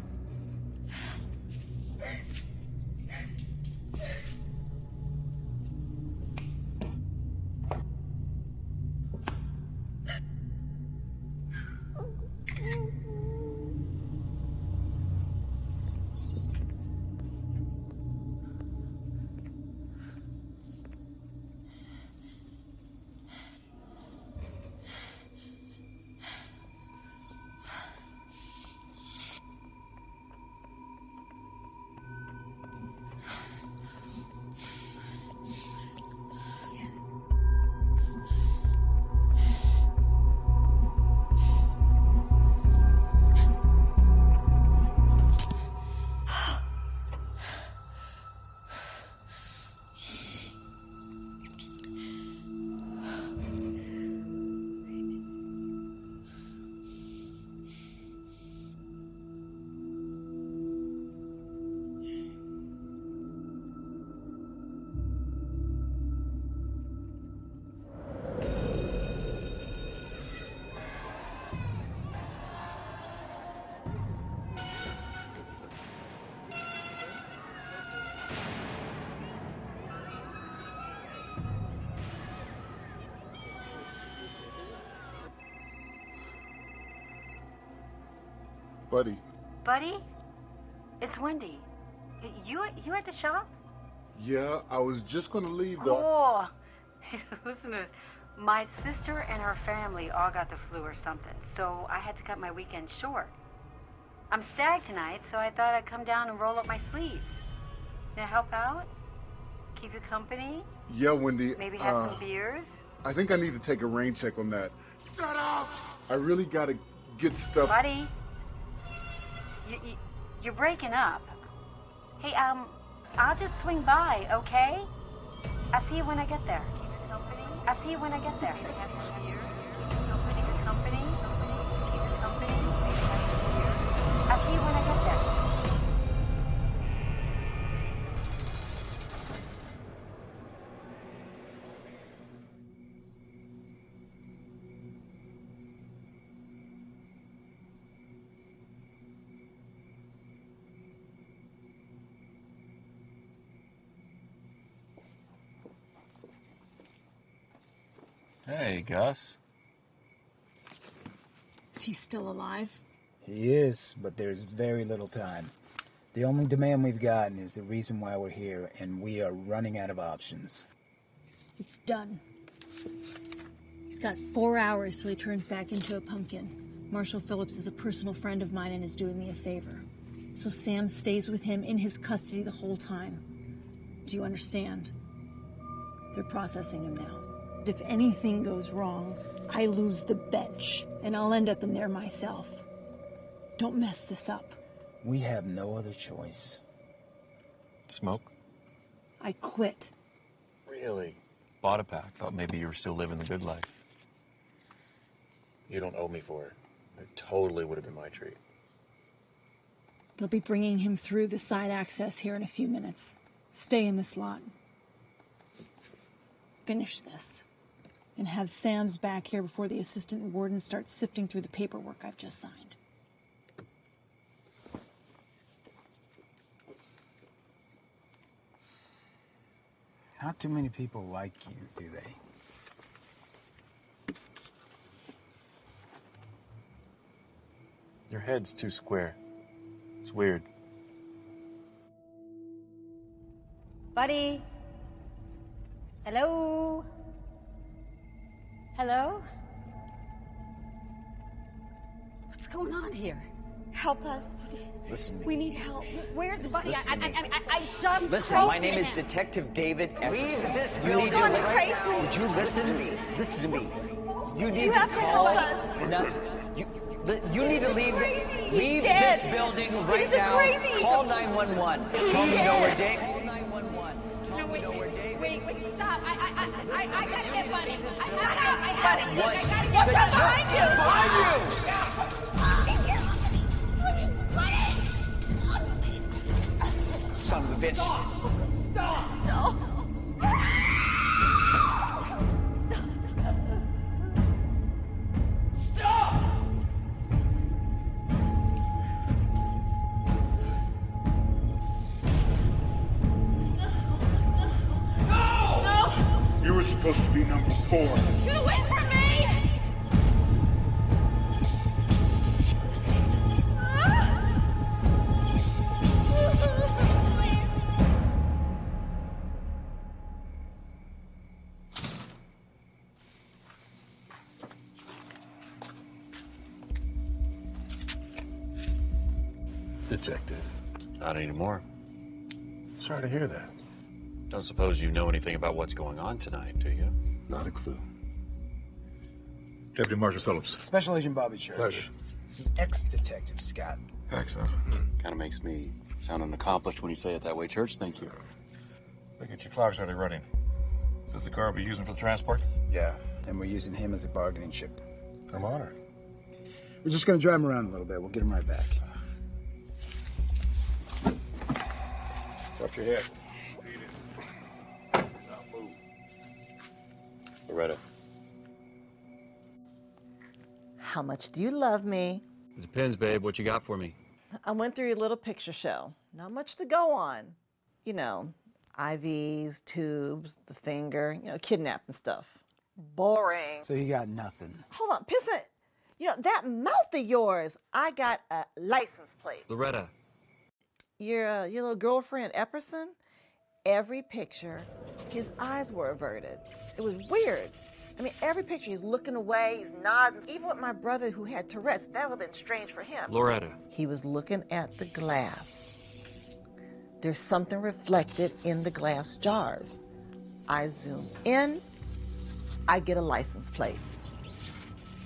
Buddy. Buddy? It's Wendy. You at the shop? Yeah, I was just gonna leave the... Oh, listen to this. My sister and her family all got the flu or something, so I had to cut my weekend short. I'm stag tonight, so I thought I'd come down and roll up my sleeves. Can I help out? Keep you company? Yeah, Wendy. Maybe have some beers? I think I need to take a rain check on that. Shut up! I really gotta get stuff... Buddy, you're breaking up. Hey, I'll just swing by, okay? I'll see you when I get there. I'll see you when I get there. Have some beers? Company? Keep you company? I'll see you when I get there. Hey, Gus. Is he still alive? He is, but there's very little time. The only demand we've gotten is the reason why we're here, and we are running out of options. It's done. He's got 4 hours till he turns back into a pumpkin. Marshall Phillips is a personal friend of mine and is doing me a favor. So Sam stays with him in his custody the whole time. Do you understand? They're processing him now. If anything goes wrong, I lose the bench, and I'll end up in there myself. Don't mess this up. We have no other choice. Smoke? I quit. Really? Bought a pack. Thought maybe you were still living the good life. You don't owe me for it. It totally would have been my treat. They'll be bringing him through the side access here in a few minutes. Stay in this lot. Finish this. And have Sam's back here before the assistant warden starts sifting through the paperwork I've just signed. Not too many people like you, do they? Your head's too square. It's weird. Buddy? Hello? Hello? What's going on here? Help us. Listen to me. We need help. Where's Buddy? Listen to me. I saw him. Listen, my name is Detective David Epperson. Leave this You need to building. listen. Would you listen to me? Listen to me. You need You to have to call. help us. You need to leave He's this dead. building right He's now. crazy. Call 911. He's Tell me you know where dead. Dave. Call 911. Tell me you know where Dave. Wait, stop. I gotta get Buddy. What? What's up behind you? Behind you. Son of a bitch. Stop. No. Stop. No! You were supposed to be number 4. Get away from me! Detective. Not anymore. Sorry to hear that. Don't suppose you know anything about what's going on tonight, do you? Not a clue. Deputy Marshal Phillips. Special Agent Bobby Church. Pleasure. The ex-detective, Scott. Excellent. Kind of makes me sound unaccomplished when you say it that way, Church. Thank you. Look at your clocks already running. Is this the car we're using for the transport? Yeah, and we're using him as a bargaining chip. I'm honored. We're just going to drive him around a little bit. We'll get him right back. Drop your head. Loretta. How much do you love me? It depends, babe. What you got for me? I went through your little picture show. Not much to go on. You know, IVs, tubes, the finger, kidnapping stuff. Boring. So you got nothing. Hold on, Pissant. You know, that mouth of yours, I got a license plate. Loretta. Your little girlfriend, Epperson, every picture, his eyes were averted. It was weird. I mean, every picture, he's looking away, he's nodding. Even with my brother who had Tourette's, that would have been strange for him. Loretta. He was looking at the glass. There's something reflected in the glass jars. I zoom in, I get a license plate.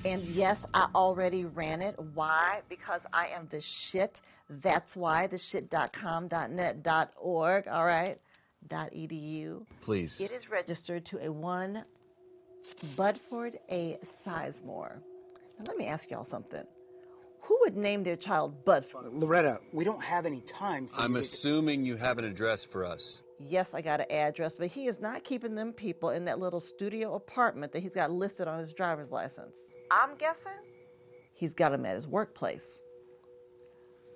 And yes, I already ran it. Why? Because I am the shit. That's why, the shit.com, .net, .org, all right, .edu. Please. It is registered to a 1 Budford A. Sizemore. Now, let me ask y'all something. Who would name their child Budford? Loretta, we don't have any time. I'm assuming you have an address for us. Yes, I got an address, but he is not keeping them people in that little studio apartment that he's got listed on his driver's license. I'm guessing he's got him at his workplace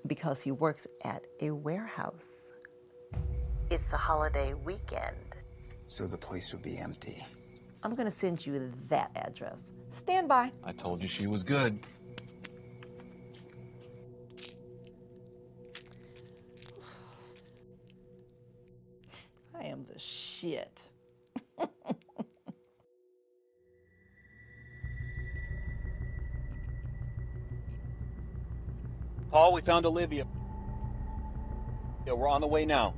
because he works at a warehouse. It's a holiday weekend. So the place would be empty. I'm going to send you that address. Stand by. I told you she was good. I am the shit. Paul, we found Olivia. Yeah, we're on the way now.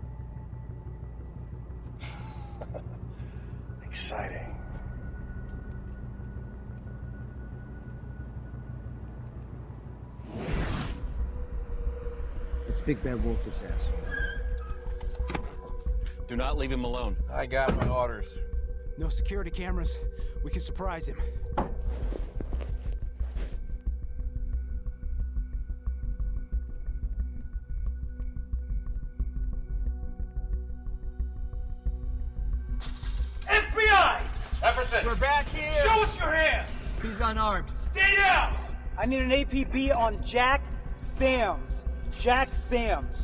Exciting. It's Big Bad Wolf's house. Do not leave him alone. I got my orders. No security cameras. We can surprise him. FBI! Epperson! We're back here! Show us your hands! He's unarmed. Stay down! I need an APB on Jack Sams. Jack Sams.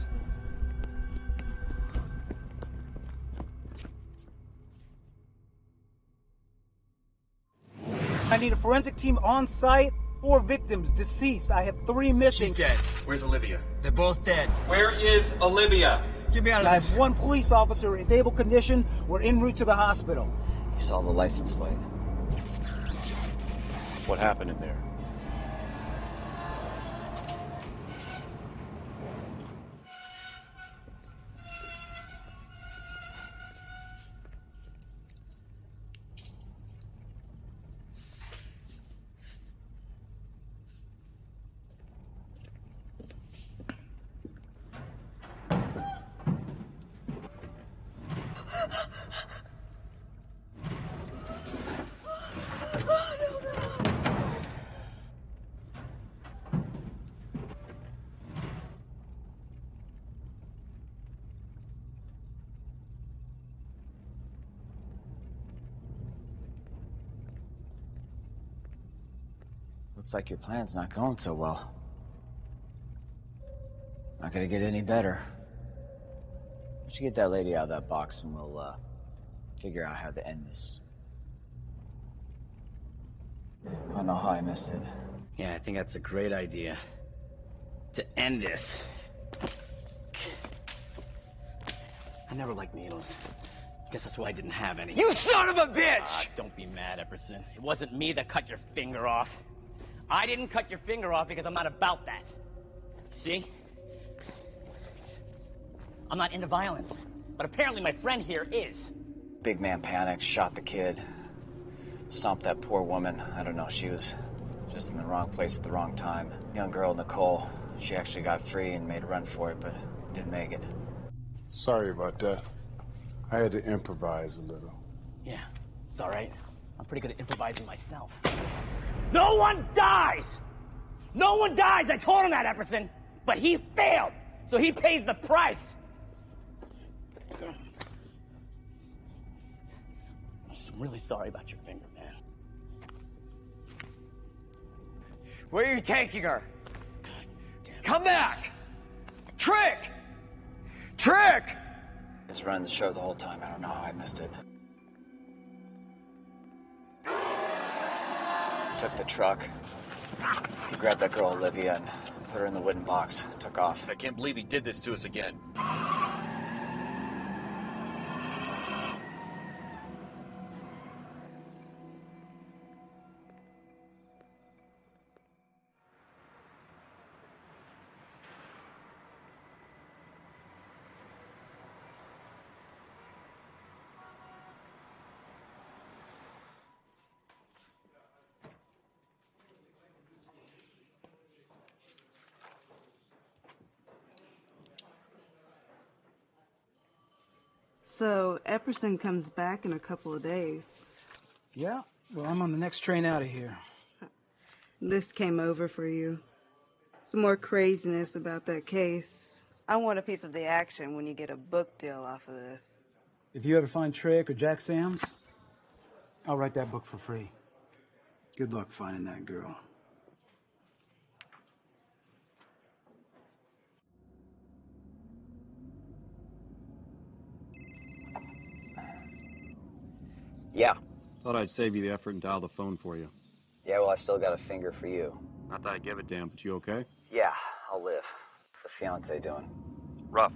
I need a forensic team on site. 4 victims deceased. I have 3 missing. She's dead. Where's Olivia? They're both dead. Where is Olivia? Get me out of I this. have 1 police officer in stable condition. We're en route to the hospital. You saw the license plate. What happened in there? Looks like your plan's not going so well. Not gonna get any better. Why don't you get that lady out of that box and we'll, figure out how to end this. I don't know how I missed it. Yeah, I think that's a great idea. To end this. I never liked needles. Guess that's why I didn't have any. You son of a bitch! Don't be mad, Epperson. It wasn't me that cut your finger off. I didn't cut your finger off because I'm not about that. See? I'm not into violence. But apparently my friend here is. Big man panicked, shot the kid. Stomped that poor woman. I don't know, she was just in the wrong place at the wrong time. Young girl, Nicole, she actually got free and made a run for it, but didn't make it. Sorry about that. I had to improvise a little. Yeah, it's all right. I'm pretty good at improvising myself. No one dies! No one dies! I told him that, Epperson! But he failed, so he pays the price! I'm really sorry about your finger, man. Where are you taking her? Come back! Trick! Trick! His run the show the whole time. I don't know how I missed it. Took the truck, He grabbed that girl, Olivia, and put her in the wooden box. Took off. I can't believe he did this to us again. So, Epperson comes back in a couple of days. Yeah, well, I'm on the next train out of here. This came over for you. Some more craziness about that case. I want a piece of the action when you get a book deal off of this. If you ever find Trick or Jack Sam's, I'll write that book for free. Good luck finding that girl. Yeah. Thought I'd save you the effort and dial the phone for you. Yeah, well, I still got a finger for you. Not that I give a damn, but you okay? Yeah, I'll live. What's the fiance doing? Rough.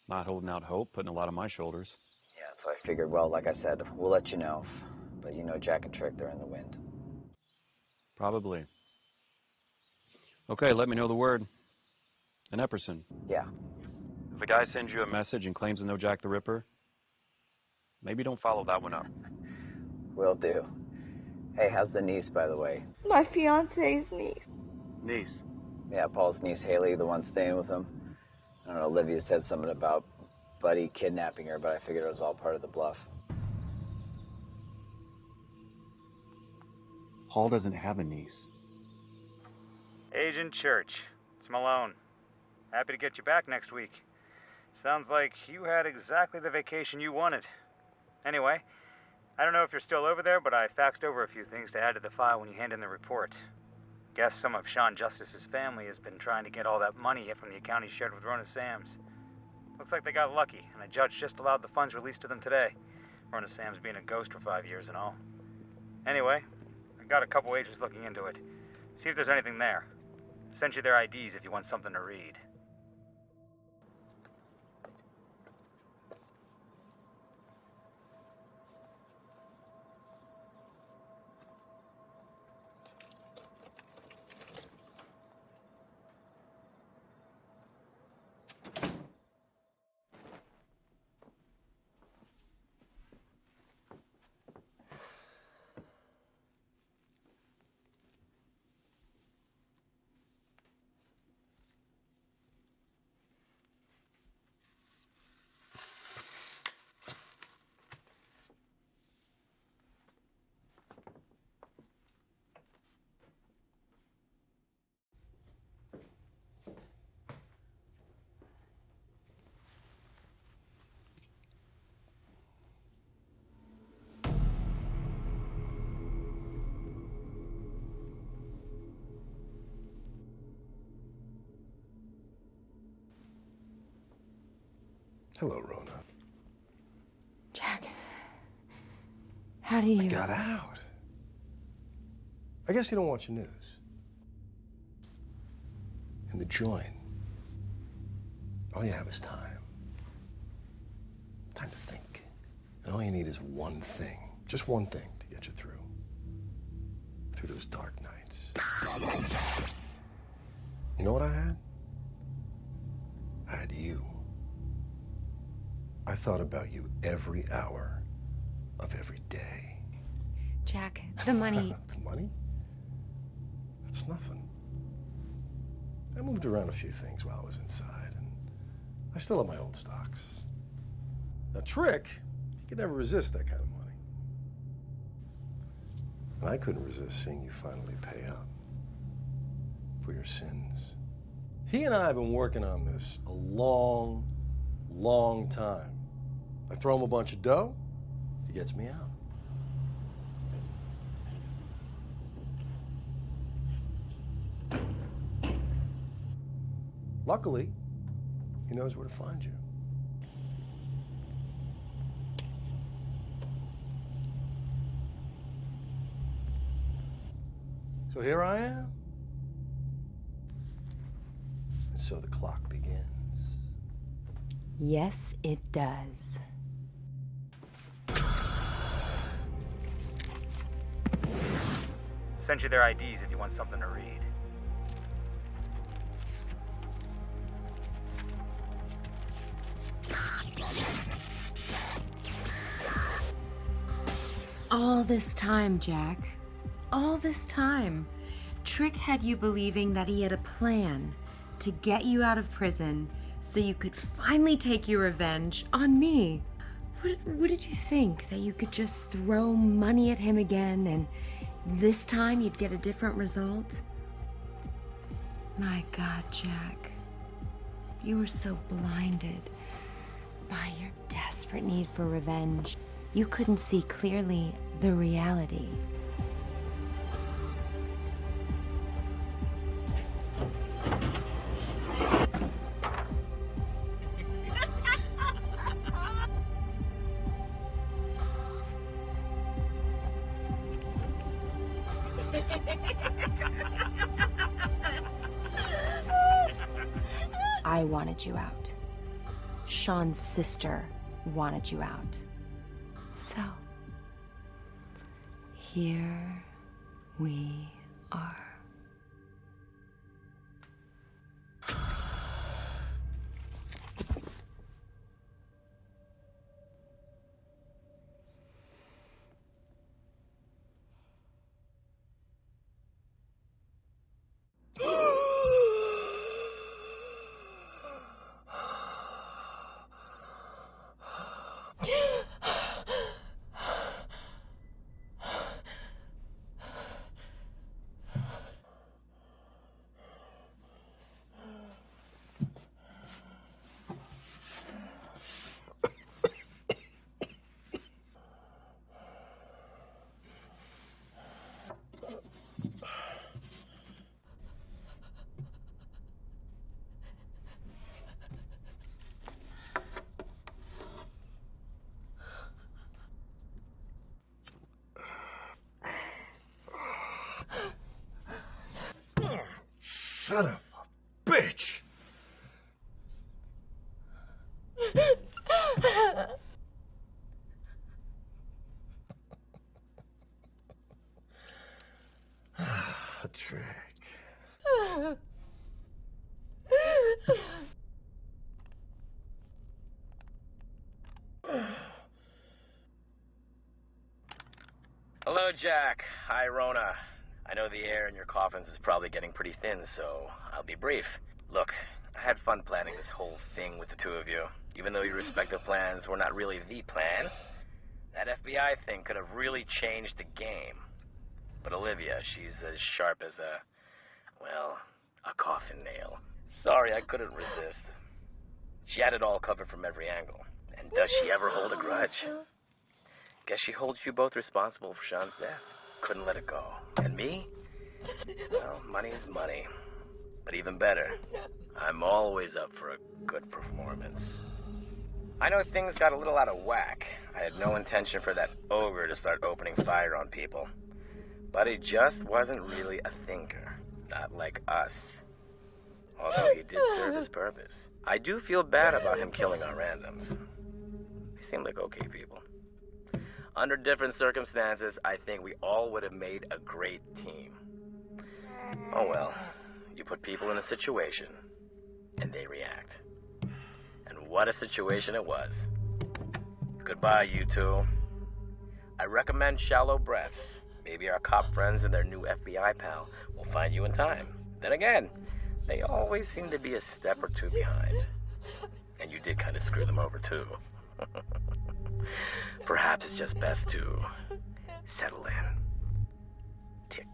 Not holding out hope, putting a lot on my shoulders. Yeah, so I figured, well, like I said, we'll let you know. But you know Jack and Trick, they're in the wind. Probably. Okay, let me know the word. And Epperson. Yeah. If a guy sends you a message and claims to know Jack the Ripper, maybe don't follow that one up. Will do. Hey, how's the niece, by the way? My fiance's niece. Niece? Yeah, Paul's niece, Haley, the one staying with him. I don't know, Olivia said something about Buddy kidnapping her, but I figured it was all part of the bluff. Paul doesn't have a niece. Agent Church, it's Malone. Happy to get you back next week. Sounds like you had exactly the vacation you wanted. Anyway, I don't know if you're still over there, but I faxed over a few things to add to the file when you hand in the report. Guess some of Sean Justice's family has been trying to get all that money from the account he shared with Rona Sams. Looks like they got lucky, and a judge just allowed the funds released to them today. Rona Sams being a ghost for 5 years and all. Anyway, I got a couple agents looking into it. See if there's anything there. Send you their IDs if you want something to read. Hello, Rona. Jack, how do you... I got out. I guess you don't watch the news. In the joint, all you have is time. Time to think. And all you need is one thing. Just one thing to get you through. Through those dark nights. You know what I had? I had you. I thought about you every hour of every day. Jack, the money... The money? It's nothing. I moved around a few things while I was inside, and I still have my old stocks. Now, Trick, he could never resist that kind of money. And I couldn't resist seeing you finally pay up for your sins. He and I have been working on this a long time. I throw him a bunch of dough, he gets me out. Luckily, he knows where to find you. So here I am, so the clock begins. Yes, it does. Send you their IDs if you want something to read. All this time, Jack. All this time. Trick had you believing that he had a plan to get you out of prison so you could finally take your revenge on me. What did you think? That you could just throw money at him again and this time you'd get a different result? My God, Jack. You were so blinded by your desperate need for revenge. You couldn't see clearly the reality. I wanted you out. Sean's sister wanted you out. So, here we are. Son of a bitch! Trick. Hello, Jack. Hi, Rona. I know the air in your coffins is probably getting pretty thin, so I'll be brief. Look, I had fun planning this whole thing with the two of you. Even though your respective plans were not really the plan, that FBI thing could have really changed the game. But Olivia, she's as sharp as a coffin nail. Sorry, I couldn't resist. She had it all covered from every angle. And does she ever hold a grudge? Guess she holds you both responsible for Sean's death. Couldn't let it go. And me? Well, money is money. But even better, I'm always up for a good performance. I know things got a little out of whack. I had no intention for that ogre to start opening fire on people. But he just wasn't really a thinker. Not like us. Although he did serve his purpose. I do feel bad about him killing our randoms. They seem like okay people. Under different circumstances, I think we all would have made a great team. Oh well, you put people in a situation, and they react. And what a situation it was. Goodbye, you two. I recommend shallow breaths. Maybe our cop friends and their new FBI pal will find you in time. Then again, they always seem to be a step or two behind. And you did kind of screw them over, too. Perhaps it's just best to settle in. Tick,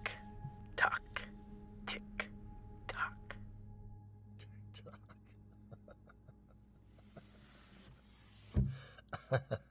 tock, tick, tock. Tick, tock.